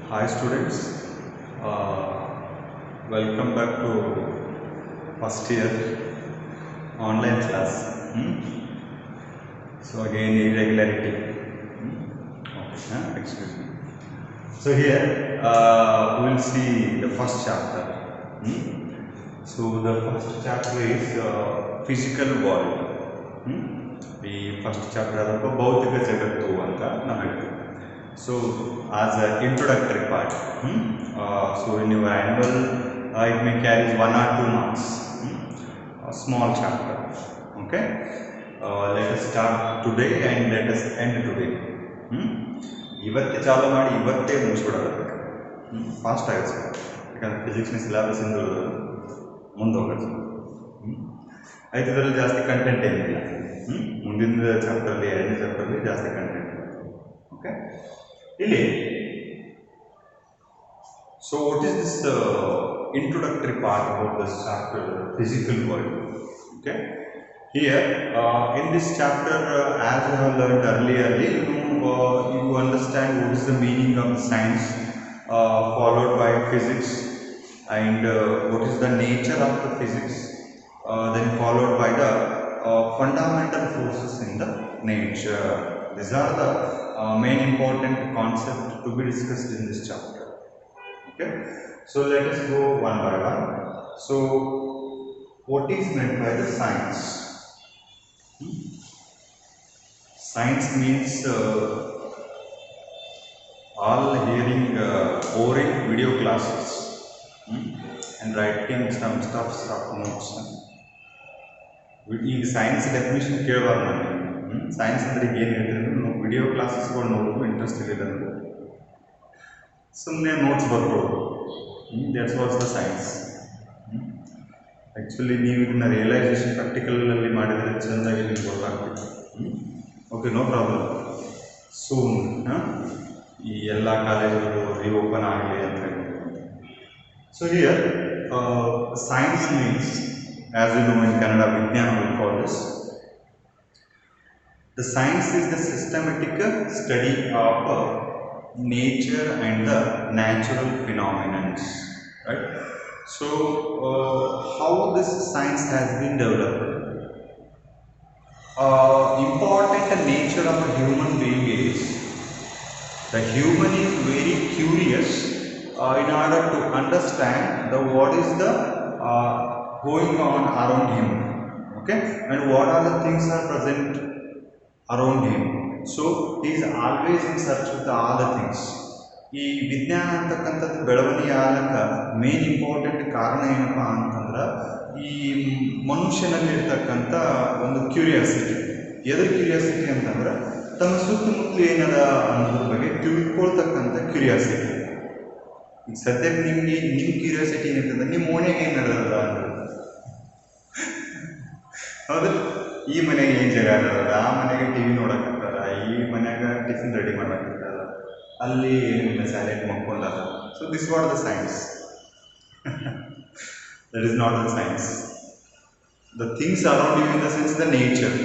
Hi students, welcome back to first year online class. So again irregularity. Okay, excuse me. So here we will see the first chapter. So the first chapter is physical world. ಈ first chapter ಅದಕ್ಕೆ ಭೌತಿಕ ಜಗತ್ತು ಅಂತ ನಾವು ಹೇಳ್ತೀವಿ. So as an introductory part, so in your annual it may carry 1 or 2 marks, a small chapter. Okay, let us start today and let us end today. ಇವತ್ತೇ ಚಾಲು ಮಾಡಿ ಇವತ್ತೇ ಮುಗಿಸ್ಬಿಡೋದು ಫಾಸ್ಟ್ ಆಗುತ್ತೆ, ಯಾಕಂದರೆ ಫಿಸಿಕ್ಸ್ನ ಸಿಲೆಬಸ್ ಇಂದ ಮುಂದೆ ಹೋಗೋದು. ಆಯ್ತು, ಇದರಲ್ಲಿ ಜಾಸ್ತಿ ಕಂಟೆಂಟ್ ಏನಿಲ್ಲ. ಮುಂದಿನ ಚಾಪ್ಟರ್ಲಿ, ಎರಡನೇ ಚಾಪ್ಟರ್ಲಿ ಜಾಸ್ತಿ ಕಂಟೆಂಟ್. ಓಕೆ, ಇಲ್ಲಿ so what is this introductory part about this chapter, physical world? Okay, here in this chapter, as we have learned earlier, you understand what is the meaning of science, followed by physics, and what is the nature of the physics, then followed by the fundamental forces in the nature. These are the main important concepts to be discussed in this chapter. Okay, so let us go one by one. So what is meant by the science? Science means all hearing boring video classes and writing some stuff notes. ಈಗ science definition ಕೇಳಬಾರ್ದು ನನಗೆ. Science ಅಂದರೆ ಏನು ಹೇಳ್ತಿದ್ರು, video ಕ್ಲಾಸಸ್ಗಳು ನೋಡೋದು interest ಇರಲಿಲ್ಲ ಅಂದರೆ ಸುಮ್ಮನೆ ನೋಟ್ಸ್ ಬರ್ಬೋದು. That's was the science. Actually ನೀವು ಇದನ್ನು ರಿಯಲೈಸೇಷನ್ ಪ್ರಾಕ್ಟಿಕಲಲ್ಲಿ ಮಾಡಿದರೆ ಚೆಂದಾಗಿ ನಿಮ್ಗೆ ಗೊತ್ತಾಗ್ತಿತ್ತು. Okay, no problem. ಸೂನ್ ಈ ಎಲ್ಲ ಕಾಲೇಜುಗಳು ರೀಓಪನ್ ಆಗಲಿ ಅಂತ ಹೇಳಿ. So here science means, as you know in Kannada, Vijnana we call this. The science is the systematic study of nature and the natural phenomena, right? So how this science has been developed? Important nature of a human being is the human is very curious in order to understand the what is the going on around him, okay, and what are the things are present around him. So he is always in search of all the things. ಈ ವಿಜ್ಞಾನ ಅಂತಕ್ಕಂಥದ್ದು ಬೆಳವಣಿಗೆ ಆಗಕ್ಕೆ main important ಕಾರಣ ಏನಪ್ಪ ಅಂತಂದ್ರೆ ಈ ಮನುಷ್ಯನಲ್ಲಿರ್ತಕ್ಕಂಥ ಒಂದು ಕ್ಯೂರಿಯಾಸಿಟಿ. ಎದ್ರ ಕ್ಯೂರಿಯಾಸಿಟಿ ಅಂತಂದ್ರೆ ತಮ್ಮ ಸುತ್ತಮುತ್ತಲು ಏನದ ಅನ್ನೋದ್ರ ಬಗ್ಗೆ ತಿಳ್ಕೊಳ್ತಕ್ಕಂಥ ಕ್ಯೂರಿಯಾಸಿಟಿ. ಈಗ ಸದ್ಯಕ್ಕೆ ನಿಮ್ಮ ಕ್ಯೂರಿಯಾಸಿಟಿ ಏನಂತಂದ್ರೆ ನಿಮ್ಮ ಓಣ್ಯಾಗ ಏನು ನಡೆದದ ಅಂತ. ಹೌದು, ಈ ಮನೆಗೆ ಏನು ಜಾಗ ಇರೋದ, ಆ ಮನೆಗೆ ಟಿ ವಿ ನೋಡೋಕ್ಕಾಗ್ತದ, ಈ ಮನೆಯಾಗ ಟಿಫಿನ್ ರೆಡಿ ಮಾಡೋಕ್ಕಾಗ್ತದ, ಅಲ್ಲಿ ಏನಿಲ್ಲ ಸ್ಯಾಲೆಡ್ ಮಕ್ಕೊಂಡದ. So this what the science. That is not the science. The things around you in the sense the nature.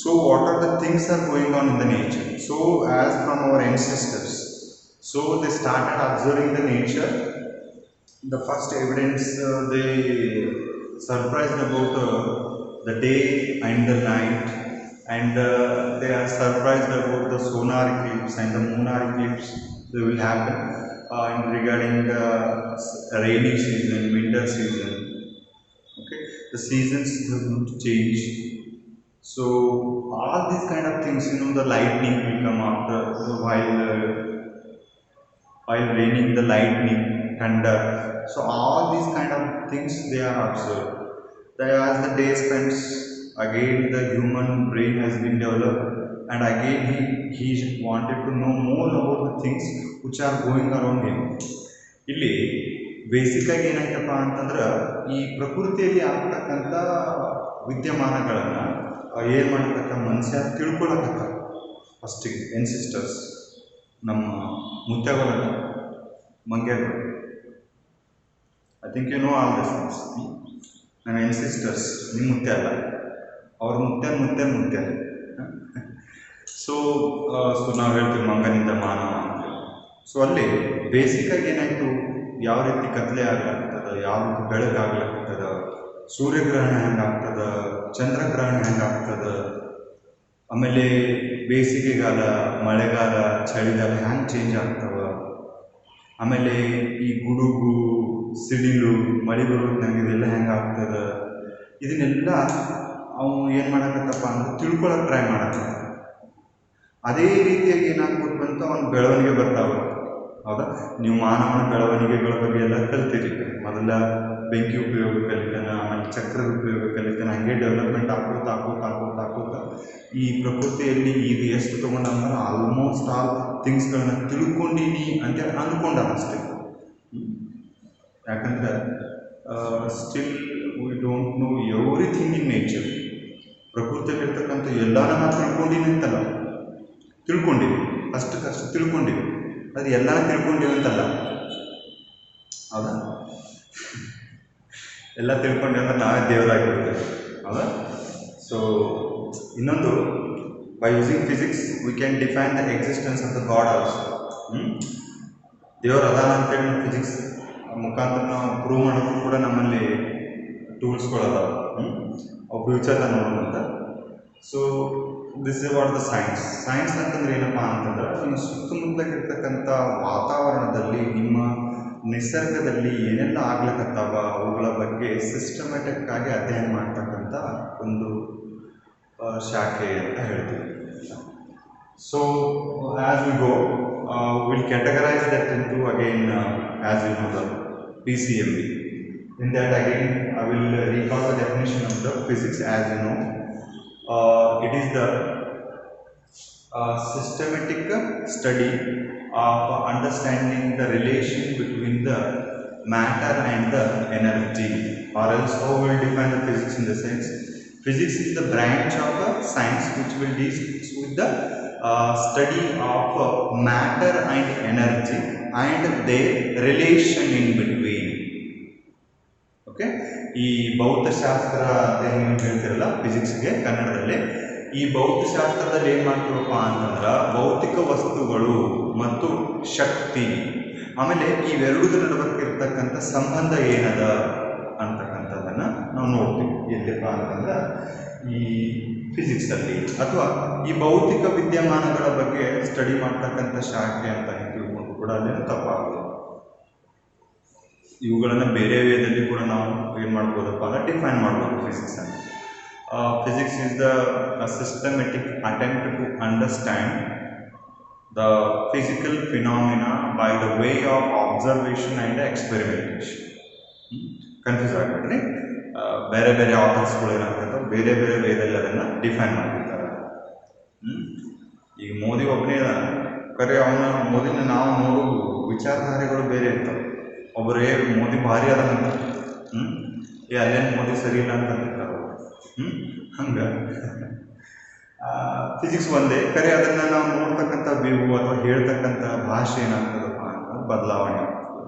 So what are the things are going on in the nature? So as from our ancestors, so they started observing the nature. The first evidence they surprised about the day and the night, and they are surprised about the solar eclipse and the lunar eclipse that will happen, and regarding the rainy season, winter season. Okay, the seasons are going to change. So all these kind of things, the lightning will come after while raining, the lightning, thunder. So all these kind of things they are observed. As the day spends, again the human brain has been developed, and again he wanted to know more about the things which are going around him. ಇಲ್ಲಿ ಬೇಸಿಕ್ಕಾಗಿ ಏನಾಯ್ತಪ್ಪ ಅಂತಂದ್ರೆ ಈ ಪ್ರಕೃತಿಯಲ್ಲಿ ಆಗ್ತಕ್ಕಂಥ ವಿದ್ಯಮಾನಗಳನ್ನು ಏನು ಮಾಡ್ತಕ್ಕ ಮನುಷ್ಯ ತಿಳ್ಕೊಳಕತ್ತ. ಫಸ್ಟಿಗೆ ಎನ್ಸಿಸ್ಟರ್ಸ್, ನಮ್ಮ ಮುತ್ಯಗಳನ್ನ, ಮಂಗ್ಯಗಳು, I think you know all this things. ನನ್ನ ಎನ್ಸಿಸ್ಟರ್ಸ್, ನಿಮ್ಮ ಮುತ್ಯ ಅಲ್ಲ, ಅವ್ರ ಮುತ್ಯ. ಸೊ ನಾವು ಹೇಳ್ತೀವಿ ಮಂಗನಿಂದ ಮಾನವ ಅಂತ. ಸೊ ಅಲ್ಲಿ ಬೇಸಿಕಾಗಿ ಏನಾಯಿತು, ಯಾವ ರೀತಿ ಕತ್ಲೆ ಆಗ್ಲಾಗ್ತದ, ಯಾವ ರೀತಿ ಬೆಳಕಾಗ್ಲಾಗ್ತದ, ಸೂರ್ಯಗ್ರಹಣ ಹೆಂಗಾಗ್ತದ, ಚಂದ್ರಗ್ರಹಣ ಹೆಂಗಾಗ್ತದ, ಆಮೇಲೆ ಬೇಸಿಗೆಗಾಲ, ಮಳೆಗಾಲ, ಚಳಿಗಾಲ ಹ್ಯಾಂಗೆ ಚೇಂಜ್ ಆಗ್ತವ, ಆಮೇಲೆ ಈ ಗುಡುಗು, ಸಿಡಿಲು, ಮಳೆ ಬರೋದ್ನಾಗ ಇದೆಲ್ಲ ಹೆಂಗಾಗ್ತದ, ಇದನ್ನೆಲ್ಲ ಅವನು ಏನು ಮಾಡಕತ್ತಪ್ಪ ಅಂದ್ರೆ ತಿಳ್ಕೊಳಕ್ಕೆ ಟ್ರೈ ಮಾಡತ್ತ. ಅದೇ ರೀತಿಯಾಗಿ ಏನಾಗ್ಬೋದು ಅಂತ ಅವನ ಬೆಳವಣಿಗೆ ಬರ್ತಾವ. ಹೌದಾ? ನೀವು ಮಾನವನ ಬೆಳವಣಿಗೆಗಳ ಬಗ್ಗೆ ಎಲ್ಲ ಕಲ್ತೀರಿ. ಮೊದಲ ಬೆಂಕಿ ಉಪಯೋಗ ಕಲಿತಾನ, ಆಮೇಲೆ ಚಕ್ರದ ಉಪಯೋಗ ಕಲಿತಾನ, ಹಂಗೆ ಡೆವಲಪ್ಮೆಂಟ್ ಆಕೋತ ಈ ಪ್ರಕೃತಿಯಲ್ಲಿ ಇದು ಎಷ್ಟು ತೊಗೊಂಡಂದ್ರೆ ಆಲ್ಮೋಸ್ಟ್ ಆಲ್ ಥಿಂಗ್ಸ್ಗಳನ್ನ ತಿಳ್ಕೊಂಡೀನಿ ಅಂತ ಅಂದ್ಕೊಂಡ ಅಷ್ಟೇ. ಯಾಕಂದ್ರೆ still we don't know everything in nature. ಪ್ರಕೃತಿಯಲ್ಲಿರ್ತಕ್ಕಂಥ ಎಲ್ಲಾನ ನಾವು ತಿಳ್ಕೊಂಡಿನಿ ಅಂತಲ್ಲ, ತಿಳ್ಕೊಂಡಿವಿ, ಅಷ್ಟಕ್ಕಷ್ಟು ತಿಳ್ಕೊಂಡಿವಿ. ಅದು ಎಲ್ಲ ತಿಳ್ಕೊಂಡಿವಿ ಅಂತಲ್ಲ, ಹೌದಾ? ಎಲ್ಲ ತಿಳ್ಕೊಂಡ್ವಿ ಅಂದ್ರೆ ನಾವೇ ದೇವರಾಗಿರ್ತೇವೆ, ಹೌದಾ? ಸೊ ಇನ್ನೊಂದು, by using physics we can define the existence of the god also. ದೇವರು ಅದಾನ ಅಂತೇಳಿ ನಾವು ಫಿಸಿಕ್ಸ್ ಮುಖಾಂತರ ನಾವು ಪ್ರೂವ್ ಮಾಡೋದು ಕೂಡ ನಮ್ಮಲ್ಲಿ ಟೂಲ್ಸ್ಗಳದಾವ. ಅವು ಫ್ಯೂಚರ್ನ ನೋಡೋದಂತ. So this is what the science ಅಂತಂದ್ರೆ ಏನಪ್ಪ ಅಂತಂದ್ರೆ, ನಿಮ್ಮ ಸುತ್ತಮುತ್ತಲಿರ್ತಕ್ಕಂಥ ವಾತಾವರಣದಲ್ಲಿ, ನಿಮ್ಮ ನಿಸರ್ಗದಲ್ಲಿ ಏನೆಲ್ಲ ಆಗ್ಲಿಕ್ಕತ್ತಾವ ಅವುಗಳ ಬಗ್ಗೆ ಸಿಸ್ಟಮ್ಯಾಟಿಕ್ ಆಗಿ ಅಧ್ಯಯನ ಮಾಡ್ತಕ್ಕಂಥ ಒಂದು ಶಾಖೆ ಅಂತ ಹೇಳ್ತೀವಿ. So as we go will categorise that into again as you know the PCMB. In that again I will recall the definition of the physics. As you know, it is the systematic study of understanding the relation between the matter and the energy, or else how we will define the physics in the sense, physics is the branch of the science which will deal with the study of matter and energy and their relation in between. Okay, ಈ ಭೌತಶಾಸ್ತ್ರ ಅಂತ ಏನು ಹೇಳ್ತಿರಲ್ಲ ಫಿಸಿಕ್ಸ್ಗೆ ಕನ್ನಡದಲ್ಲಿ, ಈ ಭೌತಶಾಸ್ತ್ರದಲ್ಲಿ ಏನು ಮಾಡ್ತೀವಪ್ಪ ಅಂತಂದ್ರೆ ಭೌತಿಕ ವಸ್ತುಗಳು ಮತ್ತು ಶಕ್ತಿ, ಆಮೇಲೆ ಇವೆರಡರ ನಡುವೆ ಇರ್ತಕ್ಕಂಥ ಸಂಬಂಧ ಏನದ ಅಂತಕ್ಕಂಥದ್ದನ್ನು ನಾವು ನೋಡ್ತೀವಿ. ಎಲ್ಲಿಪ್ಪ ಅಂತಂದ್ರೆ ಈ ಫಿಸಿಕ್ಸಲ್ಲಿ, ಅಥವಾ ಈ ಭೌತಿಕ ವಿದ್ಯಮಾನಗಳ ಬಗ್ಗೆ ಸ್ಟಡಿ ಮಾಡ್ತಕ್ಕಂಥ ಶಾಖೆ ಅಂತ ತಿಳ್ಕೊಂಡು ಕೂಡ ಅಲ್ಲೇನು ತಪ್ಪಾಗೋದು. ಇವುಗಳನ್ನು ಬೇರೆ ವೇದಲ್ಲಿ ಕೂಡ ನಾವು ಏನು ಮಾಡ್ಬೋದಪ್ಪ ಅಂದರೆ ಡಿಫೈನ್ ಮಾಡ್ಬೋದು ಫಿಸಿಕ್ಸನ್ನು. Physics is the systematic attempt to understand the physical phenomena by the way of observation and experimentation. Confuse ಆಗಬೇಡ್ರಿ, ಬೇರೆ ಬೇರೆ ಆಥರ್ಸ್ಗಳು ಏನಾಗ್ತದೆ ಬೇರೆ ಬೇರೆ ವೇದಲ್ಲಿ ಅದನ್ನು ಡಿಫೈನ್ ಮಾಡಿರ್ತಾರೆ. ಈಗ ಮೋದಿ ಒಬ್ಬನೇ ಕರೆ, ಮೋದಿನ ನಾವು ನೋಡೋ ವಿಚಾರಧಾರೆಗಳು ಬೇರೆ ಇರ್ತವೆ. ಒಬ್ಬರೇ ಮೋದಿ ಭಾರಿ ಅದಂತ, ಅಲ್ಲೇನು ಮೋದಿ ಸರಿ ಇಲ್ಲ ಅಂತ ಅಂತಿರ್ತಾರೆ. ಹಂಗೆ ಫಿಸಿಕ್ಸ್ ಒಂದೇ, ಕರೆ ಅದನ್ನು ನಾವು ನೋಡ್ತಕ್ಕಂಥ ವ್ಯೂ ಅಥವಾ ಹೇಳ್ತಕ್ಕಂಥ ಭಾಷೆ ಏನಾಗ್ತದಪ್ಪ ಅಂತ ಬದಲಾವಣೆ ಆಗ್ತದೆ.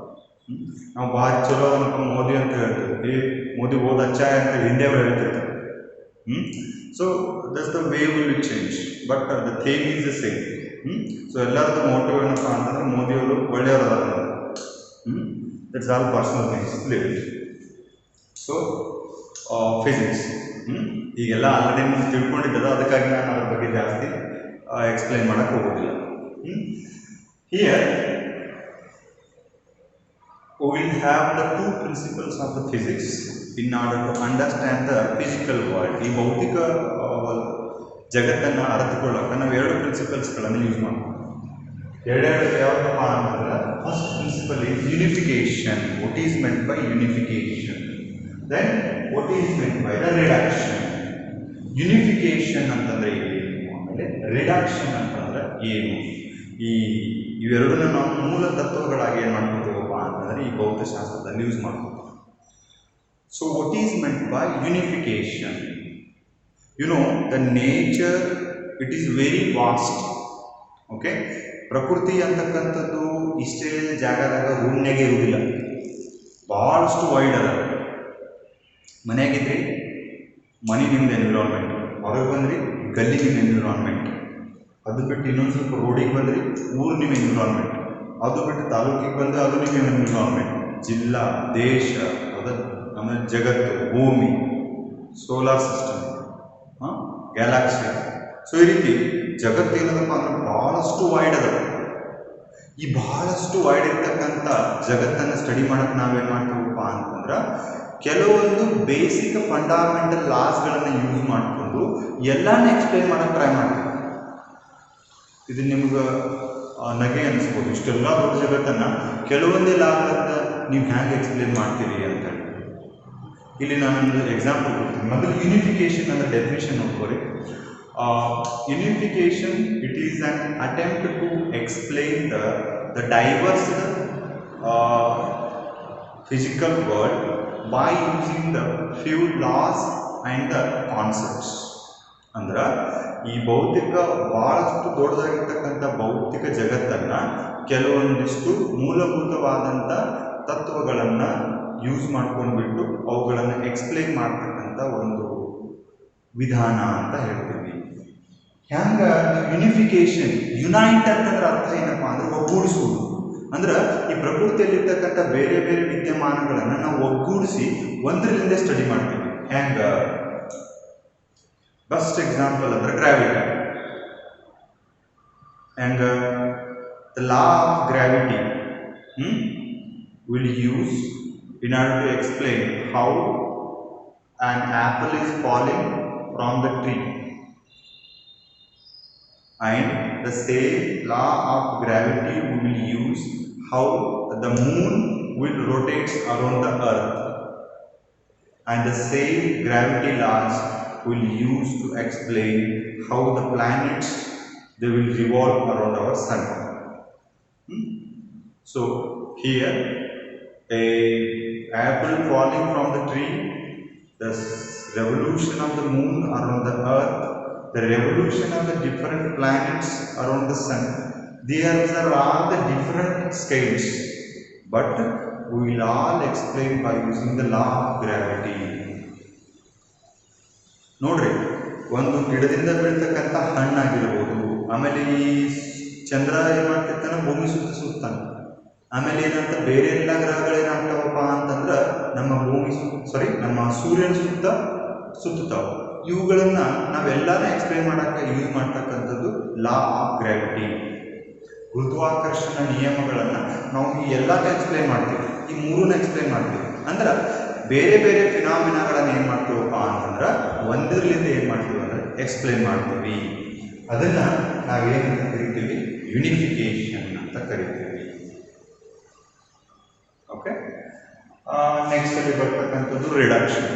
ನಾವು ಭಾರಿ ಚಲೋ ಅಂತ ಮೋದಿ ಅಂತ ಹೇಳ್ತೀವಿ, ಮೋದಿ ಓದ್ ಅಚ್ಚಾಯ ಅಂತ ಹಿಂದೆ ಹೇಳ್ತಿರ್ತಾರೆ. So that's the way will change, but the theme is the same. ಸೊ ಎಲ್ಲರದ್ದು ಮೋಟಿವ್ ಏನಪ್ಪ ಅಂತಂದ್ರೆ ಮೋದಿಯವರು ಒಳ್ಳೆಯವರದಾರ. That's all personal things. Leave it. So physics ಈಗೆಲ್ಲ ಆಲ್ರೆಡಿ ನೀವು ತಿಳ್ಕೊಂಡಿದ್ದಲ್ಲ, ಅದಕ್ಕಾಗಿ ನಾನು ಅದ್ರ ಬಗ್ಗೆ ಜಾಸ್ತಿ ಎಕ್ಸ್ಪ್ಲೈನ್ ಮಾಡೋಕ್ಕೆ ಹೋಗೋದಿಲ್ಲ. Here we will have the two principles of the physics in order to understand the physical world. ಈ ಭೌತಿಕ ಜಗತ್ತನ್ನು ಅರ್ಥಕೊಳ್ಳೋಕೆ ನಾವು ಎರಡು ಪ್ರಿನ್ಸಿಪಲ್ಸ್ಗಳನ್ನು ಯೂಸ್ ಮಾಡ್ತೀವಿ. ಎರಡೆರಡು ಯಾವಪ್ಪ ಅಂತಂದ್ರೆ, first principle is unification. What is meant by unification? Then what is meant by the reduction? Unification ಅಂತಂದ್ರೆ ಏನು, ಆಮೇಲೆ ರಿಡಕ್ಷನ್ ಅಂತಂದ್ರೆ ಏನು? ಇವೆರಡನ್ನ ನಾವು ಮೂಲ ತತ್ವಗಳಾಗಿ ಏನು ಮಾಡ್ಕೊತೀವಪ್ಪ ಅಂತಂದ್ರೆ ಈ ಭೌತಶಾಸ್ತ್ರದಲ್ಲಿ ಯೂಸ್ ಮಾಡ್ಕೊತೀವಿ. So what is meant by unification? You know the nature it is very vast. Okay, ಪ್ರಕೃತಿ ಅಂತಕ್ಕಂಥದ್ದು ಇಷ್ಟೇ ಜಾಗದಾಗ ರೂಮ್ನಾಗೆ ಇರುವುದಿಲ್ಲ, ಭಾಳಷ್ಟು ವೈಡ್ ಅದ. ಮನೆಯಾಗಿದ್ರಿ ಮನೆ ನಿಮ್ದು ಎನ್ವಿರಾನ್ಮೆಂಟ್, ಹೊರಗೆ ಬಂದ್ರಿ ಗಲ್ಲಿ ನಿಮ್ಮ ಎನ್ವಿರಾನ್ಮೆಂಟ್, ಅದು ಬಿಟ್ಟು ಇನ್ನೊಂದು ಸ್ವಲ್ಪ ರೋಡಿಗೆ ಬಂದ್ರಿ ಊರು ನಿಮ್ಮ ಎನ್ವಿರಾನ್ಮೆಂಟ್. ಅದು ಬಿಟ್ಟು ತಾಲೂಕಿಗೆ ಬಂದು ಆಧುನಿಕ ಎನ್ವಿರಾನ್ಮೆಂಟ್, ಜಿಲ್ಲಾ, ದೇಶ, ಆಮೇಲೆ ಜಗತ್ತು, ಭೂಮಿ, ಸೋಲಾರ್ ಸಿಸ್ಟಮ್, ಗ್ಯಾಲಾಕ್ಸಿ. ಸೊ ಈ ರೀತಿ ಜಗತ್ತು ಏನದಪ್ಪ ಅಂದ್ರೆ ಬಹಳಷ್ಟು ವೈಡ್ ಅದ. ಈ ಬಹಳಷ್ಟು ವೈಡ್ ಇರ್ತಕ್ಕಂಥ ಜಗತ್ತನ್ನು ಸ್ಟಡಿ ಮಾಡಕ್ಕೆ ನಾವೇನು ಮಾಡ್ತೀವಪ್ಪ ಅಂತಂದ್ರೆ ಕೆಲವೊಂದು ಬೇಸಿಕ್ ಫಂಡಮೆಂಟಲ್ ಲಾಸ್ಗಳನ್ನು ಯೂಸ್ ಮಾಡಿಕೊಂಡು ಎಲ್ಲಾನು ಎಕ್ಸ್ಪ್ಲೈನ್ ಮಾಡೋಕ್ಕೆ ಟ್ರೈ ಮಾಡ್ತೀವಿ. ಇದು ನಿಮ್ಗೆ ನಗೆ ಅನಿಸ್ಬೋದು, ಇಷ್ಟೆಲ್ಲ ದೊಡ್ಡ ಜಗತ್ತನ್ನು ಕೆಲವೊಂದೇ ಲಾಗಳನ್ನ ನೀವು ಹ್ಯಾಂಗೆ ಎಕ್ಸ್ಪ್ಲೇನ್ ಮಾಡ್ತೀರಿ ಅಂತೇಳಿ. ಇಲ್ಲಿ ನಾನೊಂದು ಎಕ್ಸಾಂಪಲ್ ಕೊಡ್ತೀನಿ. ಮೊದಲು ಯೂನಿಫಿಕೇಶನ್ ಅಂದರೆ ಡೆಫಿನೇಷನ್ ನೋಡ್ಕೊಳ್ಳಿ. Unification it is an attempt to explain the diverse physical world by using the few laws and the concepts. ಅಂದ್ರೆ ಈ ಭೌತಿಕ ಬಹಳಷ್ಟು ದೊಡ್ಡದಾಗಿರ್ತಕ್ಕಂಥ ಭೌತಿಕ ಜಗತ್ತನ್ನು ಕೆಲವೊಂದಿಷ್ಟು ಮೂಲಭೂತವಾದಂಥ ತತ್ವಗಳನ್ನು ಯೂಸ್ ಮಾಡ್ಕೊಂಡ್ಬಿಟ್ಟು ಅವುಗಳನ್ನು ಎಕ್ಸ್ಪ್ಲೈನ್ ಮಾಡ್ತಕ್ಕಂಥ ಒಂದು ವಿಧಾನ ಅಂತ ಹೇಳ್ತೀವಿ. ಹ್ಯಾಂಗ ಯುನಿಫಿಕೇಶನ್, ಯುನೈಟ್ ಅಂತಂದ್ರೆ ಅರ್ಥ ಏನಪ್ಪ ಅಂದ್ರೆ ಒಗ್ಗೂಡಿಸುವುದು. ಅಂದ್ರೆ ಈ ಪ್ರಕೃತಿಯಲ್ಲಿರ್ತಕ್ಕಂಥ ಬೇರೆ ಬೇರೆ ವಿದ್ಯಮಾನಗಳನ್ನು ನಾವು ಒಗ್ಗೂಡಿಸಿ ಒಂದರಿಂದ ಸ್ಟಡಿ ಮಾಡ್ತೀವಿ. ಹ್ಯಾಂಗ ಬೆಸ್ಟ್ ಎಕ್ಸಾಂಪಲ್ ಅಂದ್ರೆ ಗ್ರಾವಿಟಿ. ಹ್ಯಾಂಗ the law of gravity will use in order to explain how an apple is falling from the tree, and the same law of gravity we will use how the moon will rotate around the earth, and the same gravity laws will use to explain how the planets they will revolve around our sun. So here a apple falling from the tree, the revolution of the moon around the earth, the revolution of the different planets around the sun, these are all the different scales, but we will all explain by using the law of gravity. ನೋಡ್ರಿ, ಒಂದು ಗಿಡದಿಂದ ಬೀಳ್ತಕ್ಕಂಥ ಹಣ್ಣಾಗಿರ್ಬೋದು, ಆಮೇಲೆ ಈ ಚಂದ್ರ ಏನು ಮಾಡ್ತಿರ್ತಾನೆ, ಭೂಮಿ ಸುತ್ತಾನೆ. ಆಮೇಲೆ ಏನಂತ ಬೇರೆ ಎಲ್ಲ ಗ್ರಹಗಳೇನಾಗ್ತಾವಪ್ಪ ಅಂತಂದ್ರೆ ನಮ್ಮ ಸೂರ್ಯನ ಸುತ್ತಾವ. ಇವುಗಳನ್ನ ನಾವೆಲ್ಲನ ಎಕ್ಸ್ಪ್ಲೈನ್ ಮಾಡೋಕ್ಕೆ ಯೂಸ್ ಮಾಡ್ತಕ್ಕಂಥದ್ದು ಲಾ ಆಫ್ ಗ್ರಾವಿಟಿ. ಗುರುತ್ವಾಕರ್ಷಣ ನಿಯಮಗಳನ್ನು ನಾವು ಈ ಎಲ್ಲಾನು ಎಕ್ಸ್ಪ್ಲೈನ್ ಮಾಡ್ತೀವಿ, ಈ ಮೂರನ್ನ ಎಕ್ಸ್ಪ್ಲೈನ್ ಮಾಡ್ತೀವಿ. ಅಂದ್ರೆ ಬೇರೆ ಬೇರೆ ಫಿನಾಮಿನಾಗಳನ್ನು ಏನು ಮಾಡ್ತೀವಪ್ಪ ಅಂತಂದ್ರೆ ಒಂದರಿಂದ ಏನು ಮಾಡ್ತೀವಿ ಅಂದ್ರೆ ಎಕ್ಸ್ಪ್ಲೈನ್ ಮಾಡ್ತೀವಿ. ಅದನ್ನು ನಾವೇನಂತ ಕರಿತೀವಿ, ಯುನಿಫಿಕೇಶನ್ ಅಂತ ಕರಿತೀವಿ. ಓಕೆ, ನೆಕ್ಸ್ಟ್ ಅಲ್ಲಿ ಬರ್ತಕ್ಕಂಥದ್ದು ರಿಡಕ್ಷನ್.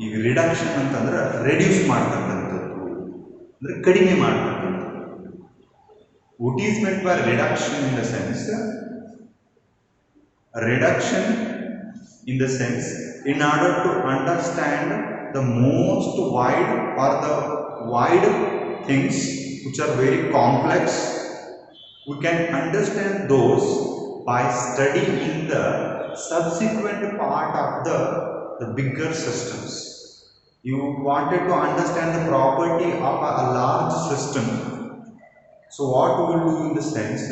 ಈಗ ರಿಡಕ್ಷನ್ ಅಂತಂದ್ರೆ ರೆಡ್ಯೂಸ್ ಮಾಡ್ತಕ್ಕಂಥದ್ದು, ಅಂದ್ರೆ ಕಡಿಮೆ ಮಾಡ್ತಕ್ಕಂಥದ್ದು. What is meant by reduction in the sense? Reduction in the sense, in order to understand the most wide or the wide things which are very complex, we can understand those by studying the subsequent part of the bigger systems. You wanted to understand the property of a large system. So what we will do in the sense,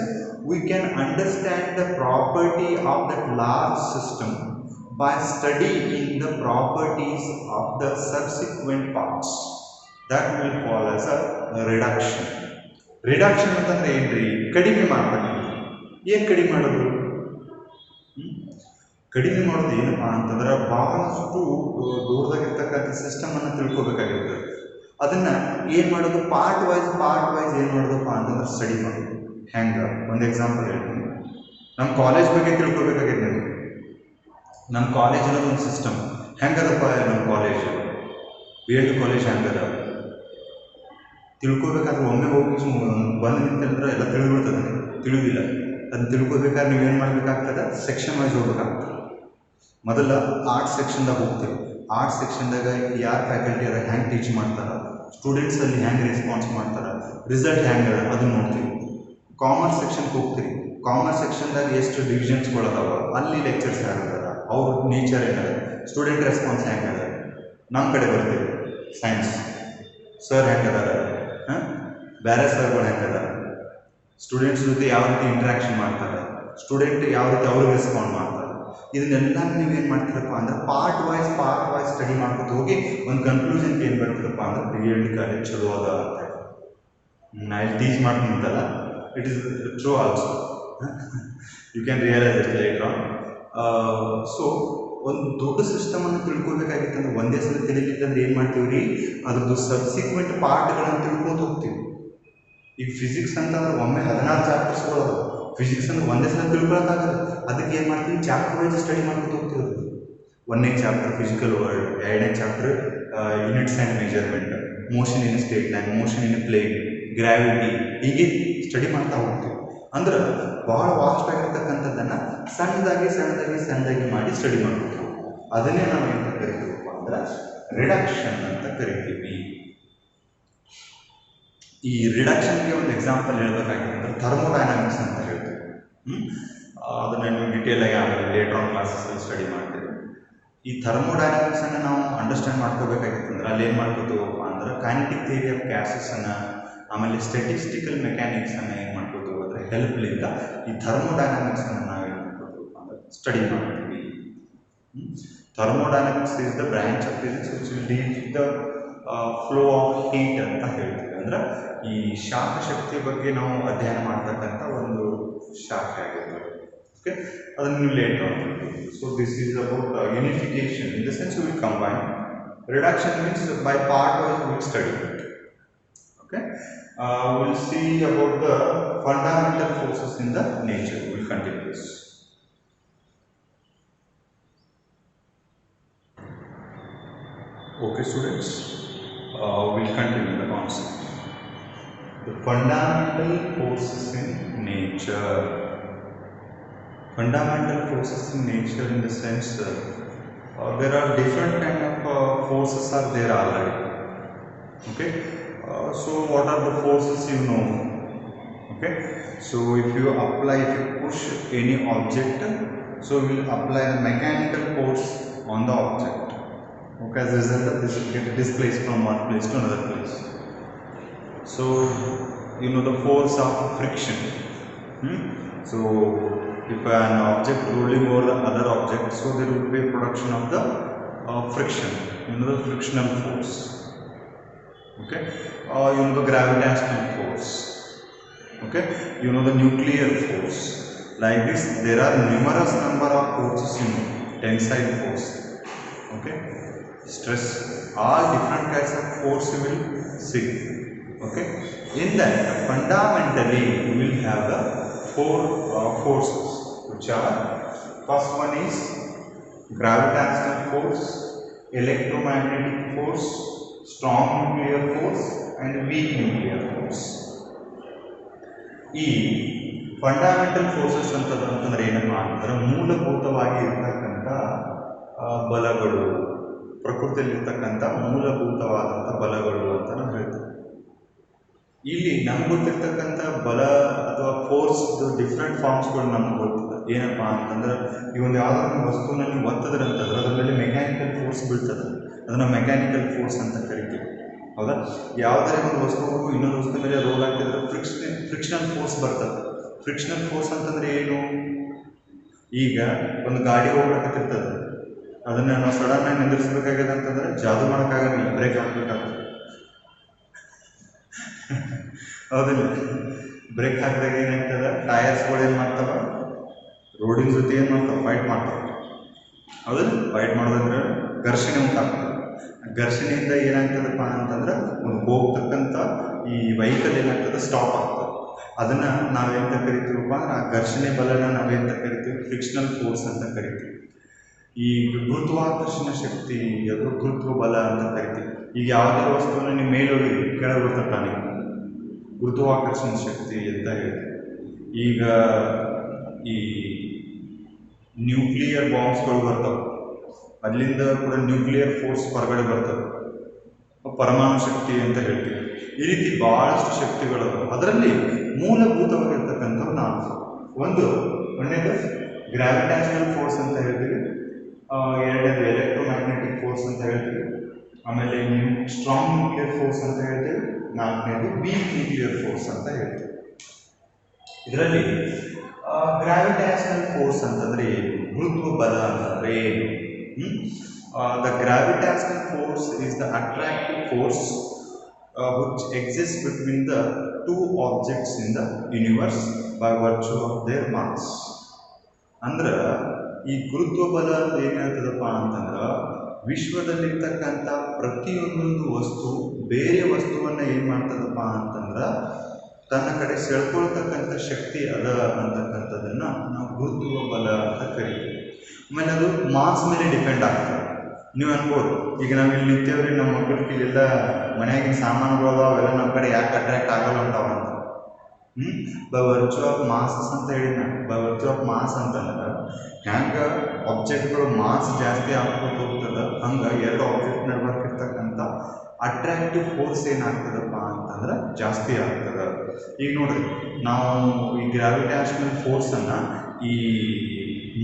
we can understand the property of that large system by studying the properties of the subsequent parts. That will call as a reduction. Reduction ಅಂತಂದ್ರೆ ಏನ್ರಿ? ಕಡಿಮೆ ಮಾಡ್ತಕ್ಕಂಥದ್ದು. ಏನು ಕಡಿಮೆ ಮಾಡೋದು? ಕಡಿಮೆ ಮಾಡೋದು ಏನಪ್ಪ ಅಂತಂದ್ರೆ ಬಹಳಷ್ಟು ದೂರದಾಗಿರ್ತಕ್ಕಂಥ ಸಿಸ್ಟಮನ್ನು ತಿಳ್ಕೊಬೇಕಾಗಿರ್ತದೆ. ಅದನ್ನು ಏನು ಮಾಡೋದು, ಪಾರ್ಟ್ ವೈಸ್ ಏನು ಮಾಡೋದಪ್ಪ ಅಂತಂದ್ರೆ ಸ್ಟಡಿ ಮಾಡೋದು. ಹೆಂಗೆ? ಒಂದು ಎಕ್ಸಾಂಪಲ್ ಹೇಳ್ತೀನಿ. ನಮ್ಮ ಕಾಲೇಜ್ ಬಗ್ಗೆ ತಿಳ್ಕೊಬೇಕಾಗಿದೆ ನೀವು. ನಮ್ಮ ಕಾಲೇಜ್ ಅನ್ನೋದು ಒಂದು ಸಿಸ್ಟಮ್. ಹೆಂಗದಪ್ಪ ನಮ್ಮ ಕಾಲೇಜು, BEd ಕಾಲೇಜ್ ಹೆಂಗದ ತಿಳ್ಕೊಬೇಕಾದ್ರೆ ಒಮ್ಮೆ ಹೋಗಿ ಬಂದು ನಿಂತಂದ್ರೆ ಎಲ್ಲ ತಿಳಿದ್ಬಿಡ್ತದೆ. ತಿಳಿದಿಲ್ಲ ಅದನ್ನ ತಿಳ್ಕೊಬೇಕಾದ್ರೆ ನೀವೇನು ಮಾಡಬೇಕಾಗ್ತದೆ, ಸೆಕ್ಷನ್ ವೈಸ್ ಹೋಗ್ಬೇಕಾಗ್ತದೆ. ಮೊದಲ ಆರ್ಟ್ಸ್ ಸೆಕ್ಷನ್ದಾಗ ಹೋಗ್ತೀವಿ. ಆರ್ಟ್ಸ್ ಸೆಕ್ಷನ್ದಾಗ ಯಾರು ಫ್ಯಾಕಲ್ಟಿ ಅದ, ಹ್ಯಾಂಗೆ ಟೀಚ್ ಮಾಡ್ತಾರೆ, ಸ್ಟೂಡೆಂಟ್ಸಲ್ಲಿ ಹ್ಯಾಂಗೆ ರೆಸ್ಪಾನ್ಸ್ ಮಾಡ್ತಾರೆ, ರಿಸಲ್ಟ್ ಹೆಂಗೆ ಅದ ಅದನ್ನು ನೋಡ್ತೀವಿ. ಕಾಮರ್ಸ್ ಸೆಕ್ಷನ್ಗೆ ಹೋಗ್ತೀವಿ. ಕಾಮರ್ಸ್ ಸೆಕ್ಷನ್ದಾಗ ಎಷ್ಟು ಡಿವಿಷನ್ಸ್ಗಳದಾವ, ಅಲ್ಲಿ ಲೆಕ್ಚರ್ಸ್ ಯಾರಿದಾರ, ಅವ್ರ ನೇಚರ್ ಏನದ, ಸ್ಟೂಡೆಂಟ್ ರೆಸ್ಪಾನ್ಸ್ ಹೆಂಗದ. ನಮ್ಮ ಕಡೆ ಬರ್ತೀವಿ ಸೈನ್ಸ್ ಸರ್ ಹೆಂಗದಾರ, ಬೇರೆ ಸರ್ಗಳು ಹೆಂಗದ, ಸ್ಟೂಡೆಂಟ್ಸ್ ಜೊತೆ ಯಾವ ರೀತಿ ಇಂಟ್ರಾಕ್ಷನ್ ಮಾಡ್ತಾರೆ, ಸ್ಟೂಡೆಂಟ್ ಯಾವ ರೀತಿ ಅವ್ರಿಗೆ ರೆಸ್ಪಾಂಡ್ ಮಾಡ್ತಾರೆ, ಇದನ್ನೆಲ್ಲ ನೀವೇನು ಮಾಡ್ತೀರಪ್ಪ ಅಂದ್ರೆ ಪಾರ್ಟ್ ವೈಸ್ ಸ್ಟಡಿ ಮಾಡ್ಕೊತ ಹೋಗಿ ಒಂದು ಕನ್ಕ್ಲೂಷನ್ಗೆ ಏನು ಬರ್ತೀರಪ್ಪ ಅಂದ್ರೆ PLD ಕಾಲೇಜ್ ಚಲೋ ಅದ ಅಂತ. ನಾ ಇಲ್ಲಿ ಟೀಚ್ ಮಾಡ್ತೀನಂತಲ್ಲ, it is true also, you can realise it light on. So ಒಂದು ದೊಡ್ಡ ಸಿಸ್ಟಮನ್ನು ತಿಳ್ಕೊಬೇಕಾಗಿತ್ತು ಅಂದ್ರೆ ಒಂದೇ ಸಲ ತಿಳಿಲಿಲ್ಲ ಅಂದ್ರೆ ಏನು ಮಾಡ್ತೀವಿ ರೀ, ಅದ್ರದ್ದು ಸಬ್ಸಿಕ್ವೆಂಟ್ ಪಾರ್ಟ್ಗಳನ್ನು ತಿಳ್ಕೊತ ಹೋಗ್ತೀವಿ. ಈಗ ಫಿಸಿಕ್ಸ್ ಅಂತಂದ್ರೆ ಒಮ್ಮೆ 16 ಚಾಪ್ಟರ್ಸ್ಗಳು ಅದಾವೆ. ಫಿಸಿಕ್ಸ್ ಅಂದ್ರೆ ಒಂದೇ ಸಲ ತಿಳ್ಕೊಳಕ್ಕಾಗಲ್ಲ. ಅದಕ್ಕೆ ಏನು ಮಾಡ್ತೀವಿ, ಚಾಪ್ಟರ್ ವೈಸ್ ಸ್ಟಡಿ ಮಾಡ್ಕೊತ ಹೋಗ್ತೀವಿ. 1ನೇ ಚಾಪ್ಟರ್ ಫಿಸಿಕಲ್ ವರ್ಲ್ಡ್, 2ನೇ chapter units and measurement, motion in straight line, motion in plane, gravity, ಹೀಗೆ ಸ್ಟಡಿ ಮಾಡ್ತಾ ಹೋಗ್ತೀವಿ. ಅಂದ್ರೆ ಭಾಳ ವಾಸ್ಟ್ ಆಗಿರ್ತಕ್ಕಂಥದ್ದನ್ನು ಸಣ್ಣದಾಗಿ ಮಾಡಿ ಸ್ಟಡಿ ಮಾಡ್ತೀವಿ. ಅದನ್ನೇ ನಾವು ಏನಂತ ಕರಿತೀವಪ್ಪ ಅಂದ್ರೆ ರಿಡಕ್ಷನ್ ಅಂತ ಕರಿತೀವಿ. ಈ ರಿಡಕ್ಷನ್ಗೆ ಒಂದು ಎಕ್ಸಾಂಪಲ್ ಹೇಳ್ಬೇಕಾಗಿದೆ ಅಂದ್ರೆ ಥರ್ಮೋಡೈನಾಮಿಕ್ಸ್ ಅಂತ ಹೇಳ್ತೀವಿ. ಅದನ್ನು ನೀವು ಡೀಟೇಲ್ ಆಗಿ ಆಮೇಲೆ ಲೇಟರ್ ಆನ್ ಕ್ಲಾಸಸ್ಸಲ್ಲಿ ಸ್ಟಡಿ ಮಾಡ್ತೀವಿ. ಈ ಥರ್ಮೋಡೈನಾಮಿಕ್ಸನ್ನು ನಾವು ಅಂಡರ್ಸ್ಟ್ಯಾಂಡ್ ಮಾಡ್ಕೋಬೇಕಾಗಿತ್ತು ಅಂದ್ರೆ ಅಲ್ಲಿ ಏನು ಮಾಡ್ಕೋತೀವಪ್ಪ ಅಂದ್ರೆ ಕೈನೆಟಿಕ್ ಥಿಯರಿ ಆಫ್ ಗ್ಯಾಸಸ್ಸನ್ನು, ಆಮೇಲೆ ಸ್ಟ್ಯಾಟಿಸ್ಟಿಕಲ್ ಮೆಕ್ಯಾನಿಕ್ಸನ್ನು ಏನು ಮಾಡ್ಕೋತೀವಿ ಅಂದರೆ ಹೆಲ್ಪ್ಲಿಂದ ಈ ಥರ್ಮೋಡೈನಾಮಿಕ್ಸನ್ನು ನಾವೇನು ಮಾಡ್ಕೋತೀವಪ್ಪ ಅಂದ್ರೆ ಸ್ಟಡಿ ಮಾಡ್ತೀವಿ. Thermodynamics is the branch of physics which will deal with the flow of heat ಅಂತ ಹೇಳ್ತೀವಿ. ಅಂದ್ರೆ ಈ ಶಾಖ ಶಕ್ತಿಯ ಬಗ್ಗೆ ನಾವು ಅಧ್ಯಯನ ಮಾಡ್ತಕ್ಕಂಥ ಒಂದು ಶಾಖೆ ಆಗಿರ್ತದೆ. ಓಕೆ, ಅದನ್ನು ನೀವು ಲೇಟ್ ಮಾಡ್ತೀವಿ. So this is about unification. In the sense you will combine. Reduction means by part wise will study. Okay, will see about the fundamental forces in the nature. Will continue this. Okay students, we'll continue the concept. The fundamental forces in nature. Fundamental forces in nature in the sense there are different kind of forces are there already. Okay, so what are the forces you know? Okay, so if you push any object, so we will apply the mechanical force on the object. Okay, as a result of this will get displaced from one place to another place. So you know the force of friction. So if an object rolling over the other object, so there will be a production of the friction. You know the frictional force. Okay, you know the gravitational force. Okay, you know the nuclear force. Like this, there are numerous number of forces in tensile force. Okay, stress, all different kinds of force you will see. Okay, in that fundamentally you will have the four forces, which are, first one is gravitational force, electromagnetic force, strong nuclear force and weak nuclear force. ಈ fundamental forces ಅಂತಂದ್ರೆ ಏನಪ್ಪ ಅಂತಂದ್ರೆ ಮೂಲಭೂತವಾಗಿ ಇರ್ತಕ್ಕಂಥ ಬಲಗಳು, ಪ್ರಕೃತಿಯಲ್ಲಿರ್ತಕ್ಕಂಥ ಮೂಲಭೂತವಾದಂಥ ಬಲಗಳು ಅಂತ ನಾವು ಹೇಳ್ತೀವಿ. ಇಲ್ಲಿ ನಮ್ಗೆ ಗೊತ್ತಿರ್ತಕ್ಕಂಥ ಬಲ ಅಥವಾ ಫೋರ್ಸ್ ಡಿಫ್ರೆಂಟ್ ಫಾರ್ಮ್ಸ್ಗಳು ನಮ್ಗೆ ಗೊತ್ತಿದೆ. ಏನಪ್ಪ ಅಂತಂದ್ರೆ ಈ ಒಂದು ಯಾವುದಾದ್ರು ವಸ್ತುನ ನೀವು ಒತ್ತದ್ರೆ ಅಂತಂದ್ರೆ ಅದ್ರ ಮೇಲೆ ಮೆಕ್ಯಾನಿಕಲ್ ಫೋರ್ಸ್ ಬೀಳ್ತದೆ, ಅದನ್ನು ಮೆಕ್ಯಾನಿಕಲ್ ಫೋರ್ಸ್ ಅಂತ ಕರಿತೀವಿ. ಹೌದಾ, ಯಾವುದೇ ಒಂದು ವಸ್ತು ಇನ್ನೊಂದು ವಸ್ತು ಮೇಲೆ ರೋಲ್ ಆಗ್ತಿದ್ರೆ ಫ್ರಿಕ್ಷನಲ್ ಫೋರ್ಸ್ ಬರ್ತದೆ. ಫ್ರಿಕ್ಷನಲ್ ಫೋರ್ಸ್ ಅಂತಂದ್ರೆ ಏನು? ಈಗ ಒಂದು ಗಾಡಿ ಹೋಗ್ಬೇಕಂತಿರ್ತದೆ, ಅದನ್ನು ನಾವು ಸಡನ್ ಆಗಿ ನಿಂದಿರಿಸಬೇಕಾಗಿದೆ ಅಂತಂದ್ರೆ ಜಾದು ಮಾಡೋಕ್ಕಾಗಲ್ಲ, ಬ್ರೇಕ್ ಹಾಕಬೇಕಾಗ್ತದೆ. ಹೌದಿಲ್ಲ? ಬ್ರೇಕ್ ಹಾಕಿದಾಗ ಏನಾಗ್ತದೆ, ಟಯರ್ಸ್ಗಳು ಏನು ಮಾಡ್ತಾವೆ, ರೋಡಿನ ಜೊತೆ ಏನು ಮಾಡ್ತಾವೆ, ಫೈಟ್ ಮಾಡ್ತಾವೆ. ಹೌದಿಲ್ಲ? ಫೈಟ್ ಮಾಡೋದಂದ್ರೆ ಘರ್ಷಣೆ ಉಂಟಾಗ್ತದೆ. ಘರ್ಷಣೆಯಿಂದ ಏನಾಗ್ತದಪ್ಪ ಅಂತಂದ್ರೆ ಒಂದು ಹೋಗ್ತಕ್ಕಂಥ ಈ ವೆಹಿಕಲ್ ಏನಾಗ್ತದೆ, ಸ್ಟಾಪ್ ಆಗ್ತದೆ. ಅದನ್ನು ನಾವೆಂತ ಕರಿತೀವಪ್ಪ ಅಂದ್ರೆ ಆ ಘರ್ಷಣೆ ಬಲನ ನಾವೆಂತ ಕರಿತೀವಿ, ಫ್ರಿಕ್ಷನಲ್ ಫೋರ್ಸ್ ಅಂತ ಕರಿತೀವಿ. ಈ ಗುರುತ್ವಾಕರ್ಷಣ ಶಕ್ತಿ, ಗುರುತ್ವ ಬಲ ಅಂತ ಕರಿತೀವಿ. ಈಗ ಯಾವುದೇ ವಸ್ತುವನ್ನು ನೀವು ಮೇಲೋಗಿ ಕೆಳಗೆ ಬರ್ತಕ್ಕ ನೀವು ಗುರುತ್ವಾಕರ್ಷಣ ಶಕ್ತಿ ಅಂತ ಹೇಳ್ತೀವಿ. ಈಗ ಈ ನ್ಯೂಕ್ಲಿಯರ್ ಬಾಂಬ್ಸ್ಗಳು ಬರ್ತವೆ, ಅಲ್ಲಿಂದ ಕೂಡ ನ್ಯೂಕ್ಲಿಯರ್ ಫೋರ್ಸ್ ಹೊರಗಡೆ ಬರ್ತವೆ, ಪರಮಾಣು ಶಕ್ತಿ ಅಂತ ಹೇಳ್ತೀವಿ. ಈ ರೀತಿ ಭಾಳಷ್ಟು ಶಕ್ತಿಗಳು, ಅದರಲ್ಲಿ ಮೂಲಭೂತವಾಗಿರ್ತಕ್ಕಂಥವು ಒಂದನೇದು ಗ್ರಾವಿಟೇಷನಲ್ ಫೋರ್ಸ್ ಅಂತ ಹೇಳ್ತೀವಿ, ಎರಡನೇದು ಎಲೆಕ್ಟ್ರೋಮ್ಯಾಗ್ನೆಟಿಕ್ ಫೋರ್ಸ್ ಅಂತ ಹೇಳ್ತೀವಿ, ಆಮೇಲೆ ಸ್ಟ್ರಾಂಗ್ ನ್ಯೂಕ್ಲಿಯರ್ ಫೋರ್ಸ್ ಅಂತ ಹೇಳ್ತೀವಿ, ನಾಲ್ಕನೇದು ವೀಕ್ ನ್ಯೂಕ್ಲಿಯರ್ ಫೋರ್ಸ್ ಅಂತ ಹೇಳ್ತೀವಿ. ಇದರಲ್ಲಿ ಗ್ರಾವಿಟೇಷನಲ್ ಫೋರ್ಸ್ ಅಂತಂದ್ರೆ ಏನು, ಗುರುತ್ವ ಬಲ ಅಂತಂದ್ರೆ ಏನು? The gravitational force is the attractive force which exists between the two objects in the universe by virtue of their mass. ಅಂದ್ರೆ ಈ ಗುರುತ್ವ ಬಲ ಅಂತ ಏನು ಹೇಳ್ತದಪ್ಪ ಅಂತಂದ್ರೆ ವಿಶ್ವದಲ್ಲಿರ್ತಕ್ಕಂಥ ಪ್ರತಿಯೊಂದೊಂದು ವಸ್ತು ಬೇರೆ ವಸ್ತುವನ್ನು ಏನು ಮಾಡ್ತದಪ್ಪ ಅಂತಂದ್ರೆ ತನ್ನ ಕಡೆ ಸೆಳ್ಕೊಳ್ತಕ್ಕಂಥ ಶಕ್ತಿ ಅದ ಅಂತಕ್ಕಂಥದ್ದನ್ನ ನಾವು ಗುರುತ್ವ ಬಲ ಅಂತ ಕರಿತೀವಿ. ಆಮೇಲೆ ಅದು ಮಾಸ್ ಮೇಲೆ ಡಿಪೆಂಡ್ ಆಗ್ತದೆ. ನೀವು ಅನ್ಬೋದು, ಈಗ ನಾವು ಇಲ್ಲಿ ನಿಂತೇವ್ರಿ, ನಮ್ಮ ಮಕ್ಕಳಿಗೆ ಇಲ್ಲೆಲ್ಲ ಮನೆಯಾಗಿನ ಸಾಮಾನುಗಳು ಅವೆಲ್ಲ ನಮ್ಮ ಕಡೆ ಯಾಕೆ ಅಟ್ರಾಕ್ಟ್ ಆಗಲ್ಲ ಅಂತಾವ ಅಂತ. ಬೈ ವರ್ಚು ಆಫ್ ಮಾಸಸ್ ಅಂತ ಹೇಳಿ ನಾನು, ಬೈ ವರ್ಚು ಆಫ್ ಮಾಸ್ ಅಂತಂದ್ರೆ ಹ್ಯಾಂಗೆ ಆಬ್ಜೆಕ್ಟ್ಗಳು ಮಾಸ್ ಜಾಸ್ತಿ ಆಗ್ಕೋತ ಹೋಗ್ತದೆ, ಹಂಗೆ ಎರಡು ಆಬ್ಜೆಕ್ಟ್ ನಡ್ಬರ್ಕಿರ್ತಕ್ಕಂಥ ಅಟ್ರಾಕ್ಟಿವ್ ಫೋರ್ಸ್ ಏನಾಗ್ತದಪ್ಪ ಅಂತಂದ್ರೆ ಜಾಸ್ತಿ ಆಗ್ತದೆ. ಈಗ ನೋಡ್ರಿ, ನಾವು ಈ ಗ್ರಾವಿಟೇಷನಲ್ ಫೋರ್ಸನ್ನು ಈ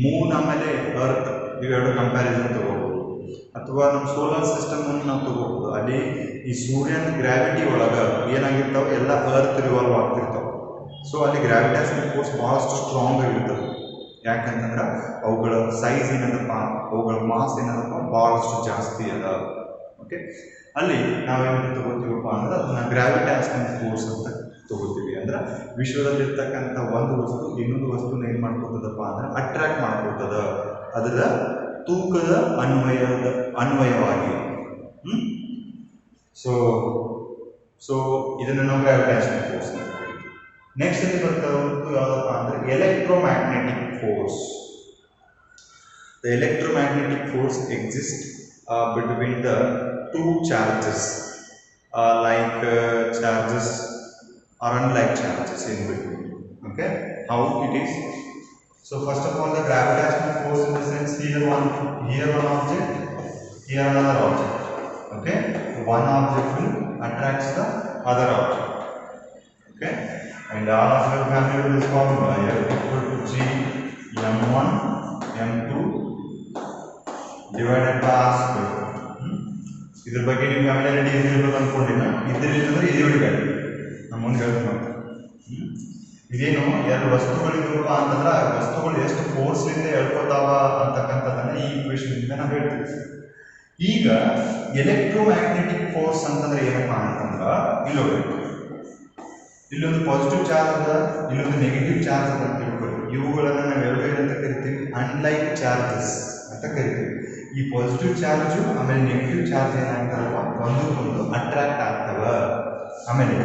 ಮೂನ್ ಆಮೇಲೆ ಅರ್ತ್ ಇವೆರಡು ಕಂಪ್ಯಾರಿಸನ್ ತಗೋಬೋದು, ಅಥವಾ ನಮ್ಮ ಸೋಲಾರ್ ಸಿಸ್ಟಮನ್ನು ನಾವು ತಗೋಬೋದು. ಅಲ್ಲಿ ಈ ಸೂರ್ಯನ ಗ್ರಾವಿಟಿ ಒಳಗೆ ಏನಾಗಿರ್ತಾವೆ, ಎಲ್ಲ ಅರ್ತ್ ರಿವಾಲ್ವ್ ಆಗ್ತಿರ್ತಾವೆ. ಸೊ ಅಲ್ಲಿ ಗ್ರಾವಿಟೇಷನಲ್ ಫೋರ್ಸ್ ಭಾಳಷ್ಟು ಸ್ಟ್ರಾಂಗ್ ಆಗಿರ್ತದೆ. ಯಾಕಂತಂದ್ರೆ ಅವುಗಳ ಸೈಜ್ ಏನದಪ್ಪ, ಅವುಗಳ ಮಾಸ್ ಏನದಪ್ಪ ಭಾಳಷ್ಟು ಜಾಸ್ತಿ ಅದ. ಓಕೆ, ಅಲ್ಲಿ ನಾವೇನು ತಗೋತೀವಪ್ಪ ಅಂದ್ರೆ ಅದನ್ನ ಗ್ರಾವಿಟೇಷನಲ್ ಫೋರ್ಸ್ ಅಂತ ತಗೋತೀವಿ. ಅಂದ್ರೆ ವಿಶ್ವದಲ್ಲಿರ್ತಕ್ಕಂಥ ಒಂದು ವಸ್ತು ಇನ್ನೊಂದು ವಸ್ತುನ ಏನು ಮಾಡ್ಕೋತದಪ್ಪ ಅಂದ್ರೆ ಅಟ್ರಾಕ್ಟ್ ಮಾಡ್ಕೋತದ, ಅದರ ತೂಕದ ಅನ್ವಯವಾಗಿ. ಸೊ ಇದನ್ನು ನಾವು ಗ್ರಾವಿಟೇಷನಲ್ ಫೋರ್ಸ್ ಅಂತ ಕರಿತೀವಿ. ನೆಕ್ಸ್ಟ್ ಅಲ್ಲಿ ಬರ್ತಾವಂತೂ ಯಾವುದಪ್ಪ ಅಂದ್ರೆ electromagnetic force. The electromagnetic force exist between the two charges, like charges or unlike charges in between. Okay, how it is? So first of all, the gravitational force in the sense here one object, here another object. Okay, one object will attracts the other object. Okay, and all of you have familiar with this formula. F equal to G m1 m2 divided by r square. ಇದ್ರ ಬಗ್ಗೆ ನೀವು ಫ್ಯಾಮಿಲಿಯಾರಿಟಿ ಇರಬೇಕು ಅಂದ್ಕೊಂಡಿನ, ಇದ್ರಲ್ಲಿ ಅಂದ್ರೆ ಇದು ಹಿಡಿಬೇಡಿ, ನಮ್ಮ ಮುಂದೆ ಹೇಳ್ತೀನಿ ಅಂತ. ಇದೇನು ಎರಡು ವಸ್ತುಗಳಿದ್ರಪ್ಪ ಅಂತಂದ್ರೆ ಆ ವಸ್ತುಗಳು ಎಷ್ಟು ಫೋರ್ಸ್ಲಿಂದ ಹೇಳ್ಕೊತಾವ ಅಂತಕ್ಕಂಥದ್ದನ್ನ ಈ ಈಕ್ವೇಷನ್ನಿಂದ ನಾವು ಹೇಳ್ತೀವಿ. ಈಗ ಎಲೆಕ್ಟ್ರೋಮ್ಯಾಗ್ನೆಟಿಕ್ ಫೋರ್ಸ್ ಅಂತಂದ್ರೆ ಏನಪ್ಪಾ ಅಂತಂದ್ರೆ ಇಲ್ಲೊಂದು ಪಾಸಿಟಿವ್ ಚಾರ್ಜ್ ಅದ, ಇಲ್ಲೊಂದು ನೆಗೆಟಿವ್ ಚಾರ್ಜ್ ಅದ ಅಂತ ತಿಳ್ಕೊಳ್ಳಿ. ಇವುಗಳನ್ನು ನಾವು ಎರಡು ಅಂತ ಕರಿತೀವಿ, ಅನ್ಲೈಕ್ ಚಾರ್ಜಸ್ ಅಂತ ಕರಿತೀವಿ. ಈ ಪಾಸಿಟಿವ್ ಚಾರ್ಜು ಆಮೇಲೆ ನೆಗೆಟಿವ್ ಚಾರ್ಜ್ ಏನಾಗ್ತಾರಪ್ಪ ಒಂದಕ್ಕೊಂದು ಅಟ್ರಾಕ್ಟ್ ಆಗ್ತವ. ಆಮೇಲೆ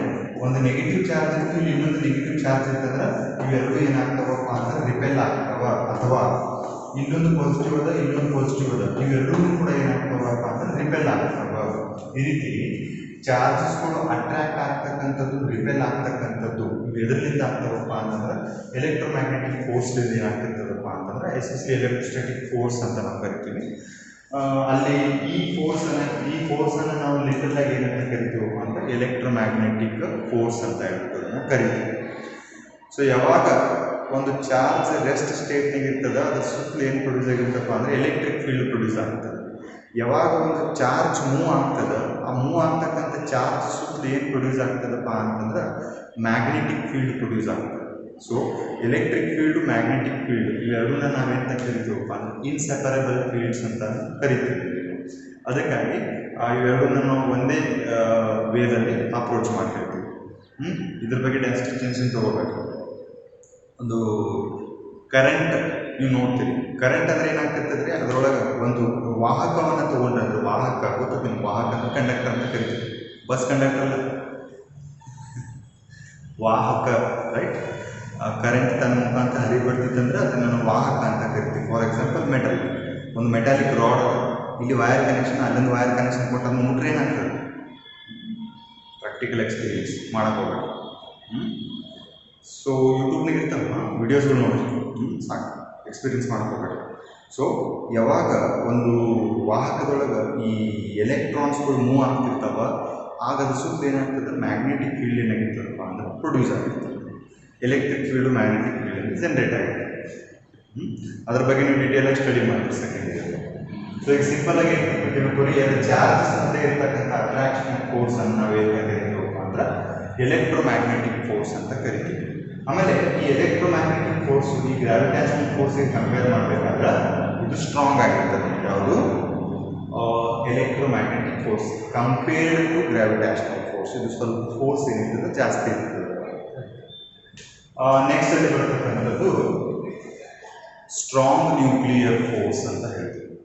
ಒಂದು ನೆಗೆಟಿವ್ ಚಾರ್ಜ್ ಇತ್ತು, ಇಲ್ಲಿ ಇನ್ನೊಂದು ನೆಗೆಟಿವ್ ಚಾರ್ಜ್ ಇರ್ತಂದ್ರೆ ಇವೆರಡು ಏನಾಗ್ತಾವಪ್ಪ ಅಂದ್ರೆ ರಿಪೆಲ್ ಆಗ್ತಾವ. ಅಥವಾ ಇಲ್ಲೊಂದು ಪಾಸಿಟಿವ್ ಅದ ಇಲ್ಲೊಂದು ಪಾಸಿಟಿವ್ ಅದ, ಇವೆರಡೂ ಕೂಡ ಏನಾಗ್ತಾವಪ್ಪ ಅಂದ್ರೆ ರಿಪೆಲ್ ಆಗ್ತಾವ. ಈ ರೀತಿ ಚಾರ್ಜಸ್ಗಳು ಅಟ್ರಾಕ್ಟ್ ಆಗ್ತಕ್ಕಂಥದ್ದು, ರಿಪೆಲ್ ಆಗ್ತಕ್ಕಂಥದ್ದು ಇವು ಎದರಿಂದ ಆಗ್ತಾವಪ್ಪ ಅಂತಂದ್ರೆ ಎಲೆಕ್ಟ್ರೋಮ್ಯಾಗ್ನೆಟಿಕ್ ಫೋರ್ಸ್ಲಿಂದ ಏನಾಗ್ತಿರ್ತದಪ್ಪ ಅಂತಂದ್ರೆ ಎಸ್ಪೆಷಲಿ ಎಲೆಕ್ಟ್ರೋಸ್ಟಾಟಿಕ್ ಫೋರ್ಸ್ ಅಂತ ನಾವು ಕರಿತೀವಿ. ಅಲ್ಲಿ ಈ ಫೋರ್ಸನ್ನು ನಾವು ಲಿಟಲ್ ಆಗಿ ಏನಂತ ಕರಿತೀವಪ್ಪ ಅಂದ್ರೆ ಎಲೆಕ್ಟ್ರೋಮ್ಯಾಗ್ನೆಟಿಕ್ ಫೋರ್ಸ್ ಅಂತ ಹೇಳ್ತದನ್ನ ಕರಿತೀವಿ. ಸೊ ಯಾವಾಗ ಒಂದು ಚಾರ್ಜ್ ರೆಸ್ಟ್ ಸ್ಟೇಟ್ನಾಗ ಇರ್ತದ, ಅದ್ರ ಸುತ್ತಲೂ ಏನು ಪ್ರೊಡ್ಯೂಸ್ ಆಗಿರ್ತಪ್ಪ ಅಂದ್ರೆ ಎಲೆಕ್ಟ್ರಿಕ್ ಫೀಲ್ಡ್ ಪ್ರೊಡ್ಯೂಸ್ ಆಗ್ತದೆ. ಯಾವಾಗ ಒಂದು ಚಾರ್ಜ್ ಮೂವ್ ಆಗ್ತದೆ, ಆ ಮೂವ್ ಆಗ್ತಕ್ಕಂಥ ಚಾರ್ಜ್ ಸುತ್ತಲೂ ಏನು ಪ್ರೊಡ್ಯೂಸ್ ಆಗ್ತದಪ್ಪ ಅಂತಂದ್ರೆ ಮ್ಯಾಗ್ನೆಟಿಕ್ ಫೀಲ್ಡ್ ಪ್ರೊಡ್ಯೂಸ್ ಆಗ್ತದೆ. So electric field magnetic field ಇವೆರಡನ್ನ ನಾವೆಂತ ಕರಿತೀವಪ್ಪ ಅಂದ್ರೆ ಇನ್ಸೆಪರೇಬಲ್ ಫೀಲ್ಡ್ಸ್ ಅಂತ ಕರಿತೀವಿ. ಅದಕ್ಕಾಗಿ ಇವೆರಡನ್ನ ನಾವು ಒಂದೇ ವೇದಲ್ಲಿ ಅಪ್ರೋಚ್ ಮಾಡ್ತಿರ್ತೀವಿ. ಇದ್ರ ಬಗ್ಗೆ ಟೆನ್ಷನ್ ತಗೋಬೇಕು. ಒಂದು ಕರೆಂಟ್ ನೀವು ನೋಡ್ತೀರಿ, ಕರೆಂಟ್ ಅಂದರೆ ಏನಾಗ್ತಿರ್ತದ್ರಿ, ಅದರೊಳಗೆ ಒಂದು ವಾಹಕವನ್ನು ತೊಗೊಂಡ್ರೆ, ಅಂದ್ರೆ ವಾಹಕ ಗೊತ್ತಿಲ್ಲ, ವಾಹಕ ಅಂದ್ರೆ ಕಂಡಕ್ಟರ್ ಅಂತ ಕರಿತೀವಿ. ಬಸ್ ಕಂಡಕ್ಟರ್ ಅಲ್ಲ, ವಾಹಕ, ರೈಟ್? ಕರೆಂಟ್ ತನ್ನ ಮುಖಾಂತರ ಹರಿಬಿಡ್ತಿತ್ತಂದ್ರೆ ಅದನ್ನು ನಾವು ವಾಹಕ ಅಂತ ಕರಿತೀವಿ. ಫಾರ್ ಎಕ್ಸಾಂಪಲ್ ಮೆಟಲ್, ಒಂದು ಮೆಟಾಲಿಕ್ ರಾಡ್, ಇಲ್ಲಿ ವೈರ್ ಕನೆಕ್ಷನ್, ಅಲ್ಲೊಂದು ವೈರ್ ಕನೆಕ್ಷನ್ ಕೊಟ್ಟು ಅದು ಮುಟ್ರೆ ಏನಾಗ್ತದೆ? ಪ್ರಾಕ್ಟಿಕಲ್ ಎಕ್ಸ್ಪೀರಿಯನ್ಸ್ ಮಾಡಕ್ಕೆ ಹೋಗ್ಬೇಡಿ. ಸೊ ಯೂಟ್ಯೂಬ್ನಾಗ ಇರ್ತಲ್ಲ ವಿಡಿಯೋಸ್ಗಳು ನೋಡಿ, ಸಾಕು, ಎಕ್ಸ್ಪೀರಿಯನ್ಸ್ ಮಾಡಕ್ಕೆ ಹೋಗ್ಬೇಡಿ. ಸೊ ಯಾವಾಗ ಒಂದು ವಾಹಕದೊಳಗೆ ಈ ಎಲೆಕ್ಟ್ರಾನ್ಸ್ಗಳು ಮೂವ್ ಆಗ್ತಿರ್ತಾವ, ಆಗ ಅದು ಸುತ್ತ ಏನಾಗ್ತದೆ, ಮ್ಯಾಗ್ನೆಟಿಕ್ ಫೀಲ್ಡ್ ಏನಾಗಿರ್ತದಪ್ಪ ಅಂದ್ರೆ ಪ್ರೊಡ್ಯೂಸ್ ಆಗಿರ್ತದೆ. Electric field magnetic field generate ಆಗುತ್ತೆ. ಅದ್ರ ಬಗ್ಗೆ ನೀವು ಡೀಟೇಲಾಗಿ ಸ್ಟಡಿ ಮಾಡ್ತೀವಿ ಸೆಕೆಂಡ್ ಇಯರ್. ಸೊ ಈಗ ಸಿಂಪಲ್ ಆಗಿ ತಿಳ್ಕೊರಿ, ಎರಡು ಚಾರ್ಜಸ್ ಅಂತ ಇರ್ತಕ್ಕಂಥ ಅಟ್ರಾಕ್ಷನ್ ಫೋರ್ಸ್ ಅನ್ನು ನಾವು ಏನು ಕರಿತೀವಪ್ಪ ಅಂದ್ರೆ ಎಲೆಕ್ಟ್ರೋಮ್ಯಾಗ್ನೆಟಿಕ್ ಫೋರ್ಸ್ ಅಂತ ಕರಿತೀವಿ. ಆಮೇಲೆ ಈ ಎಲೆಕ್ಟ್ರೋಮ್ಯಾಗ್ನೆಟಿಕ್ ಫೋರ್ಸ್ ಈ ಗ್ರಾವಿಟೇಷನಲ್ ಫೋರ್ಸ್ಗೆ ಕಂಪೇರ್ ಮಾಡಬೇಕಾದ್ರೆ ಇದು ಸ್ಟ್ರಾಂಗ್ ಆಗಿರ್ತದೆ. ಯಾವುದು electromagnetic force compared to gravitational force ಇದು ಸ್ವಲ್ಪ ಫೋರ್ಸ್ ಏನಿರ್ತದೆ ಜಾಸ್ತಿ ಇರ್ತದೆ. ನೆಕ್ಸ್ಟ್ ಅಲ್ಲಿ ಬರ್ತಕ್ಕಂಥದ್ದು ಸ್ಟ್ರಾಂಗ್ ನ್ಯೂಕ್ಲಿಯರ್ ಫೋರ್ಸ್ ಅಂತ ಹೇಳ್ತೀವಿ.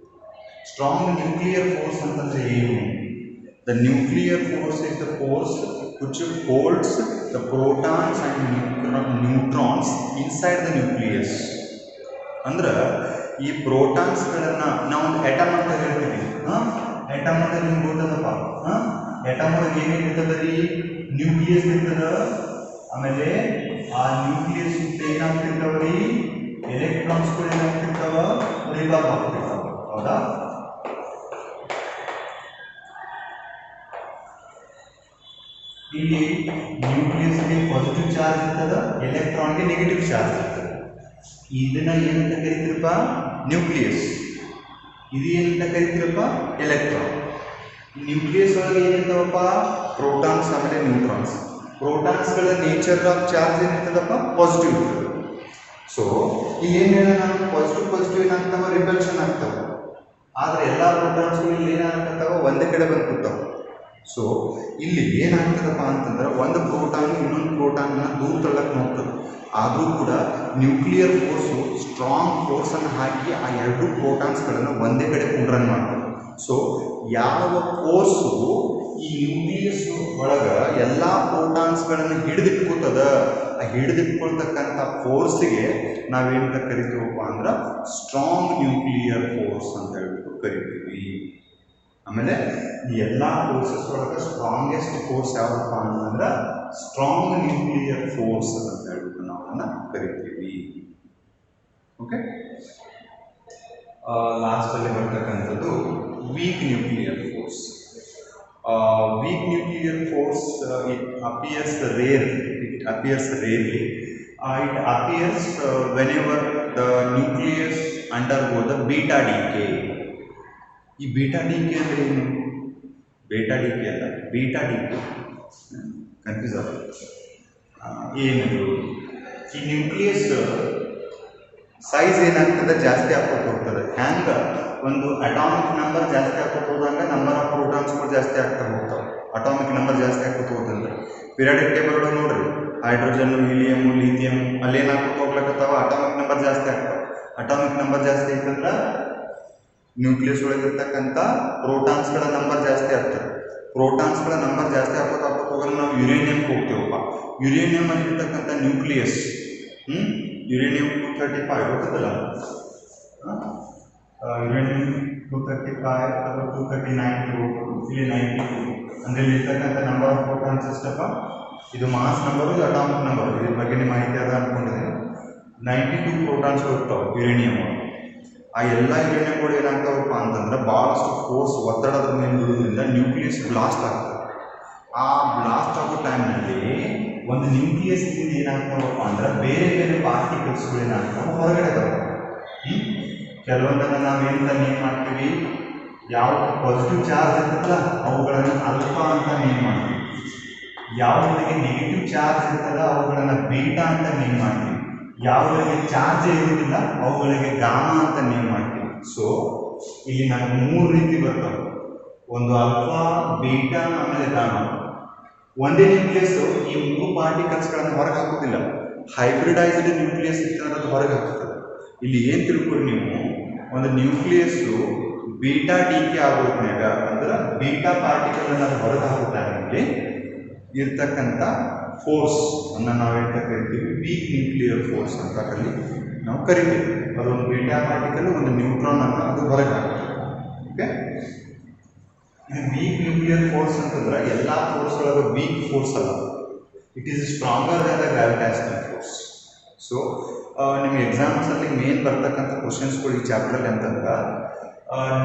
ಸ್ಟ್ರಾಂಗ್ ನ್ಯೂಕ್ಲಿಯರ್ ಫೋರ್ಸ್ ಅಂತಂದ್ರೆ ಏನು? The nuclear force is the force which holds the protons and neutrons inside the nucleus. ಅಂದ್ರೆ ಈ ಪ್ರೋಟಾನ್ಸ್ಗಳನ್ನು ನಾವು ಎಟಮ್ ಅಂತ ಹೇಳ್ತೀವಿ. ಎಟಮ್ ಅಂತ ನಿಮ್ಗೆ ಗೊತ್ತದಪ್ಪ. ಎಟಮ್ ಒಳಗೆ ಏನಿರ್ತದೆ ರೀ? ನ್ಯೂಕ್ಲಿಯಸ್ ಇರ್ತದ. ಆಮೇಲೆ ಆ ನ್ಯೂಕ್ಲಿಯಸ್ ಏನಾಗ್ತಿರ್ತಾವ ರೀ? ಎಲೆಕ್ಟ್ರಾನ್ಸ್ಗಳು ಏನಾಗ್ತಿರ್ತಾವ? ರಿವಾಲ್ವ್ ಆಗ್ತಿರ್ತಾವ. ಹೌದಾ? ಇಲ್ಲಿ ನ್ಯೂಕ್ಲಿಯಸ್ಗೆ ಪಾಸಿಟಿವ್ ಚಾರ್ಜ್ ಇರ್ತದ, ಎಲೆಕ್ಟ್ರಾನ್ಗೆ ನೆಗೆಟಿವ್ ಚಾರ್ಜ್ ಇರ್ತದೆ. ಇದನ್ನ ಏನಂತ ಕರಿತೀರಪ್ಪ? ನ್ಯೂಕ್ಲಿಯಸ್. ಇದು ಏನಂತ ಕರಿತೀರಪ್ಪ? ಎಲೆಕ್ಟ್ರಾನ್. ನ್ಯೂಕ್ಲಿಯಸ್ ಒಳಗೆ ಏನಿರ್ತಾವಪ್ಪ? ಪ್ರೋಟಾನ್ಸ್ ಆಮೇಲೆ ನ್ಯೂಟ್ರಾನ್ಸ್. ಪ್ರೋಟಾನ್ಸ್ಗಳ ನೇಚರ್ ಆಫ್ ಚಾರ್ಜ್ ಏನಿರ್ತದಪ್ಪ? ಪಾಸಿಟಿವ್ ಇರ್ತದೆ. ಸೊ ಇಲ್ಲಿ ಏನು ಹೇಳೋಣ? ಪಾಸಿಟಿವ್ ಏನಾಗ್ತಾವ? ರಿಪಲ್ಷನ್ ಆಗ್ತಾವ. ಆದರೆ ಎಲ್ಲ ಪ್ರೋಟಾನ್ಸ್ಗಳು ಇಲ್ಲಿ ಏನಾಗ್ತಾವ? ಒಂದೇ ಕಡೆ ಬಂದು ಕೂತಾವ. ಸೊ ಇಲ್ಲಿ ಏನಾಗ್ತದಪ್ಪ ಅಂತಂದ್ರೆ ಒಂದು ಪ್ರೋಟಾನ್ ಇನ್ನೊಂದು ಪ್ರೋಟಾನ್ನ ದೂರ ತಳ್ಳಕ್ಕೆ ನೋಡ್ತದೆ. ಆದರೂ ಕೂಡ ನ್ಯೂಕ್ಲಿಯರ್ ಫೋರ್ಸು ಸ್ಟ್ರಾಂಗ್ ಫೋರ್ಸನ್ನು ಹಾಕಿ ಆ ಎರಡು ಪ್ರೋಟಾನ್ಸ್ಗಳನ್ನು ಒಂದೇ ಕಡೆ ಕುಂಡ್ರನ್ ಮಾಡ್ತದೆ. ಸೊ ಯಾವ ಫೋರ್ಸು ಈ ನ್ಯೂಕ್ಲಿಯಸ್ ಒಳಗೆ ಎಲ್ಲ ಪ್ರೋಟಾನ್ಸ್ಗಳನ್ನು ಹಿಡಿದಿಟ್ಕೋತದ, ಆ ಹಿಡಿದಿಟ್ಕೊಳ್ತಕ್ಕಂಥ ಫೋರ್ಸ್ಗೆ ನಾವೇನಂತ ಕರಿತೀವಪ್ಪ ಅಂದ್ರೆ ಸ್ಟ್ರಾಂಗ್ ನ್ಯೂಕ್ಲಿಯರ್ ಫೋರ್ಸ್ ಅಂತ ಹೇಳ್ಬಿಟ್ಟು ಕರಿತೀವಿ. ಆಮೇಲೆ ಈ ಎಲ್ಲ ಫೋರ್ಸಸ್ ಒಳಗೆ ಸ್ಟ್ರಾಂಗೆಸ್ಟ್ ಫೋರ್ಸ್ ಯಾವುದಪ್ಪ ಅಂತಂದ್ರೆ ಸ್ಟ್ರಾಂಗ್ ನ್ಯೂಕ್ಲಿಯರ್ ಫೋರ್ಸ್ ಅಂತ ಹೇಳ್ಬಿಟ್ಟು ನಾವು ಅದನ್ನು ಕರಿತೀವಿ. ಓಕೆ, ಲಾಸ್ಟಲ್ಲಿ ಬರ್ತಕ್ಕಂಥದ್ದು weak nuclear force. Weak nuclear force it appears rarely. It appears whenever the nucleus undergo the beta decay. ಈ ಬೀಟಾ ಡಿಕೆ ಅಂದರೆ ಏನು? ಬೀಟಾ ಡಿಕೆ ಅಲ್ಲ, ಬೀಟಾ ಡಿಕೆ ಕನ್ಫ್ಯೂಸ್ ಆಗುತ್ತೆ. ಏನದು? ಈ ನ್ಯೂಕ್ಲಿಯಸ್ ಸೈಜ್ ಏನಾಗ್ತದೆ? ಜಾಸ್ತಿ ಆಗ್ಕೊತ ಹೋಗ್ತದೆ. ಹ್ಯಾಂಗೆ ಒಂದು ಅಟಾಮಿಕ್ ನಂಬರ್ ಜಾಸ್ತಿ ಆಗ್ಕೊತ ಹೋದಂಗೆ ನಂಬರ್ ಆಫ್ ಪ್ರೋಟಾನ್ಸ್ಗಳು ಜಾಸ್ತಿ ಆಗ್ತಾ ಹೋಗ್ತಾವೆ. ಅಟಾಮಿಕ್ ನಂಬರ್ ಜಾಸ್ತಿ ಆಗ್ಕೊತ ಹೋದಂದ್ರೆ ಪಿರಿಯಾಡಿಕ್ ಟೇಬಲ್ ಒಳಗೆ ನೋಡ್ರಿ, ಹೈಡ್ರೋಜನ್, ಹೀಲಿಯಮ್, ಲಿಥಿಯಂ ಅಲ್ಲಿ ಏನಾಗ್ಕೊತ ಹೋಗ್ಲಕ್ಕತ್ತಾವ? ಅಟಾಮಿಕ್ ನಂಬರ್ ಜಾಸ್ತಿ ಆಗ್ತಾವೆ. ಅಟಾಮಿಕ್ ನಂಬರ್ ಜಾಸ್ತಿ ಐತಂದ್ರೆ ನ್ಯೂಕ್ಲಿಯಸ್ ಒಳಗಿರ್ತಕ್ಕಂಥ ಪ್ರೋಟಾನ್ಸ್ಗಳ ನಂಬರ್ ಜಾಸ್ತಿ ಆಗ್ತದೆ. ಪ್ರೋಟಾನ್ಸ್ಗಳ ನಂಬರ್ ಜಾಸ್ತಿ ಆಗ್ತಾ ಹೋಗೋದ್ರೆ ನಾವು ಯುರೇನಿಯಂಗೆ ಹೋಗ್ತೇವಪ್ಪ. ಯುರೇನಿಯಂ ಅಲ್ಲಿರ್ತಕ್ಕಂಥ ನ್ಯೂಕ್ಲಿಯಸ್ ಯುರೇನಿಯಂ 235 ಗೊತ್ತದಲ್ಲ? ಯುರೇನಿಯಂ 235 ಅಥವಾ 239 ಇಲ್ಲಿ 92 ಅಂದರೆ ಇಲ್ಲಿರ್ತಕ್ಕಂಥ ನಂಬರ್ ಆಫ್ ಪ್ರೋಟಾನ್ಸ್ ಎಷ್ಟಪ್ಪ? ಇದು ಮಾಸ್ ನಂಬರು, ಇದು ಅಟಾಮಿಕ್ ನಂಬರು. ಇದ್ರ ಬಗ್ಗೆ ನಿಮ್ಮ ಮಾಹಿತಿ ಅದ ಅಂದ್ಕೊಂಡಿದ್ದೀನಿ. 92 ಪ್ರೋಟಾನ್ಸ್ ಇರ್ತಾವೆ ಯುರೇನಿಯಂ. ಆ ಎಲ್ಲ ಯುರೇನಿಯಂಗಳು ಏನಾಗ್ತಾವಪ್ಪ ಅಂತಂದ್ರೆ ಭಾಳಷ್ಟು ಫೋರ್ಸ್ ಒತ್ತಡದ ಮೇಲೆ ಬಿಡೋದ್ರಿಂದ ನ್ಯೂಕ್ಲಿಯಸ್ ಬ್ಲಾಸ್ಟ್ ಆಗ್ತದೆ. ಆ ಬ್ಲಾಸ್ಟ್ ಆಗೋ ಟೈಮ್ನಲ್ಲಿ ಒಂದು ನ್ಯೂಕ್ಲಿಯಸ್ನಿಂದ ಏನಾಗ್ತಾವಪ್ಪ ಅಂದ್ರೆ ಬೇರೆ ಬೇರೆ ಪಾರ್ಟಿಕಲ್ಸ್ಗಳು ಏನಾಗ್ತಾವೆ? ಹೊರಗಡೆ ಬರ್ತವೆ. ಕೆಲವೊಂದನ್ನು ನಾವೇನು ಮಾಡ್ತೀವಿ? ಯಾವ ಪಾಸಿಟಿವ್ ಚಾರ್ಜ್ ಇರ್ತದಲ್ಲ ಅವುಗಳನ್ನು ಅಲ್ಫಾ ಅಂತ ನೇಮ್ ಮಾಡ್ತೀವಿ. ಯಾವುಗಳಿಗೆ ನೆಗೆಟಿವ್ ಚಾರ್ಜ್ ಇರ್ತದ ಅವುಗಳನ್ನು ಬೀಟಾ ಅಂತ ನೇಮ್ ಮಾಡ್ತೀವಿ. ಯಾವುಗಳಿಗೆ ಚಾರ್ಜ್ ಇರುವುದಿಲ್ಲ ಅವುಗಳಿಗೆ ಗಾಮಾ ಅಂತ ನೇಮ್ ಮಾಡ್ತೀವಿ. ಸೊ ಇಲ್ಲಿ ನಮಗೆ 3 ರೀತಿ ಬರ್ತವೆ. ಒಂದು ಅಲ್ಫಾ, ಬೀಟಾ, ಆಮೇಲೆ ಗಾಮಾ. ಒಂದೇ ನ್ಯೂಕ್ಲಿಯಸ್ ಈ 3 ಪಾರ್ಟಿಕಲ್ಸ್ಗಳನ್ನು ಹೊರಗೆ ಹಾಕೋದಿಲ್ಲ. ಹೈಬ್ರಿಡೈಸ್ಡ್ ನ್ಯೂಕ್ಲಿಯಸ್ ಇರ್ತದೆ, ಅದು ಹೊರಗೆ ಹಾಕ್ತದೆ. ಇಲ್ಲಿ ಏನು ತಿಳ್ಕೊಳ್ಳಿ ನೀವು, ಒಂದು ನ್ಯೂಕ್ಲಿಯಸ್ಸು ಬೀಟಾ ಡಿಕೆ ಆಗೋದ್ನಾಗ ಅಂದ್ರೆ ಬೀಟಾ ಪಾರ್ಟಿಕಲ್ ಅನ್ನು ಹೊರಗೆ ಹಾಕೋ ಟೈಮಲ್ಲಿ ಇರ್ತಕ್ಕಂಥ ಫೋರ್ಸ್ ಅನ್ನು ನಾವೇಂತ ಕರಿತೀವಿ? ವೀಕ್ ನ್ಯೂಕ್ಲಿಯರ್ ಫೋರ್ಸ್ ಅಂತ ನಾವು ಕರಿತೀವಿ. ಅದೊಂದು ಬೀಟಾ ಪಾರ್ಟಿಕಲ್ ಒಂದು ನ್ಯೂಟ್ರಾನ್ ಅನ್ನು ಅದು ಹೊರಗೆ ಹಾಕ್ತದೆ. ಓಕೆ, ಇದು ವೀಕ್ ನ್ಯೂಕ್ಲಿಯರ್ ಫೋರ್ಸ್ ಅಂತಂದ್ರೆ ಎಲ್ಲ ಫೋರ್ಸ್ ಒಳಗೆ ವೀಕ್ ಫೋರ್ಸ್ ಅಲ್ಲ. It is stronger than the gravitational force. So ನಿಮಗೆ ಎಕ್ಸಾಮ್ಸಲ್ಲಿ ಮೇನ್ ಬರ್ತಕ್ಕಂಥ ಕ್ವಶನ್ಸ್ಗಳು ಈ ಚಾಪ್ಟರ್ಲಿ ಅಂತಂದ್ರೆ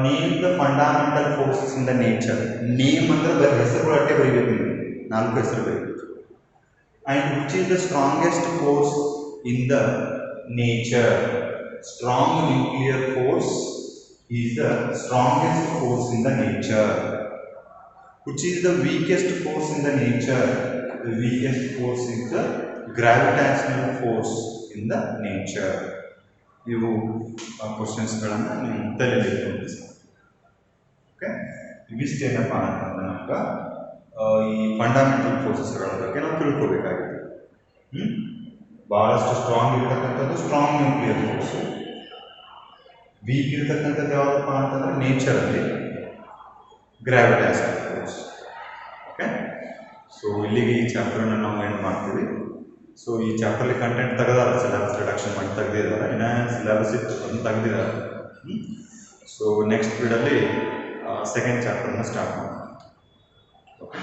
name the fundamental forces in the nature. Name ಅಂದ್ರೆ ಬರೀ ಹೆಸರುಗಳು ಅಟ್ಟೆ ಬರೀಬೇಕು, ನೀವು 4 ಹೆಸರು ಬರೀಬೇಕು. And which is the strongest force in the nature? Strong nuclear force is the strongest force in the nature. Which is the weakest force in the nature? The weakest force is the gravitational force in the nature. ಇವು ಕ್ವಶನ್ಸ್ಗಳನ್ನು ನೀವು ತಲೆಯಲ್ಲಿ ಇಟ್ಕೊಂಡು sir. Okay, ಇವಿಷ್ಟೇನಪ್ಪ ಅಂತಂದ್ರೆ ನಮ್ಗೆ ಈ fundamental ಫೋರ್ಸಸ್ಗಳ ಬಗ್ಗೆ ನಾವು ತಿಳ್ಕೊಬೇಕಾಗಿದೆ. ಬಹಳಷ್ಟು ಸ್ಟ್ರಾಂಗ್ ಇರ್ತಕ್ಕಂಥದ್ದು ಸ್ಟ್ರಾಂಗ್ ನ್ಯೂಕ್ಲಿಯರ್ ಫೋರ್ಸ್, ವೀಕ್ ಇರ್ತಕ್ಕಂಥದ್ದು ಯಾವುದಪ್ಪ ಅಂತಂದ್ರೆ ನೇಚರಲ್ಲಿ ಗ್ರಾವಿಟಾಷನಲ್ ಫೋರ್ಸ್. ಓಕೆ, ಸೊ ಇಲ್ಲಿಗೆ ಈ ಚಾಪ್ಟರ್ನ ನಾವು ಎಂಡ್ ಮಾಡ್ತೀವಿ. ಸೊ ಈ ಚಾಪ್ಟರ್ಲಿ ಕಂಟೆಂಟ್ ತೆಗೆದಾರೆ, ಸಿಲೆಬಸ್ ರಿಡಕ್ಷನ್ ಮಾಡಿ ತೆಗೆದಿದ್ದಾರೆ, ಇನ್ನು ಸಿಲೆಬಸ್ ಇತ್ತು ಅದನ್ನು ತೆಗೆದಿದ್ದಾರೆ. ಸೊ ನೆಕ್ಸ್ಟ್ ಪೀರಿಯಡಲ್ಲಿ ಸೆಕೆಂಡ್ ಚಾಪ್ಟರ್ನ ಸ್ಟಾರ್ಟ್ ಮಾಡ್ತೀವಿ. ಓಕೆ.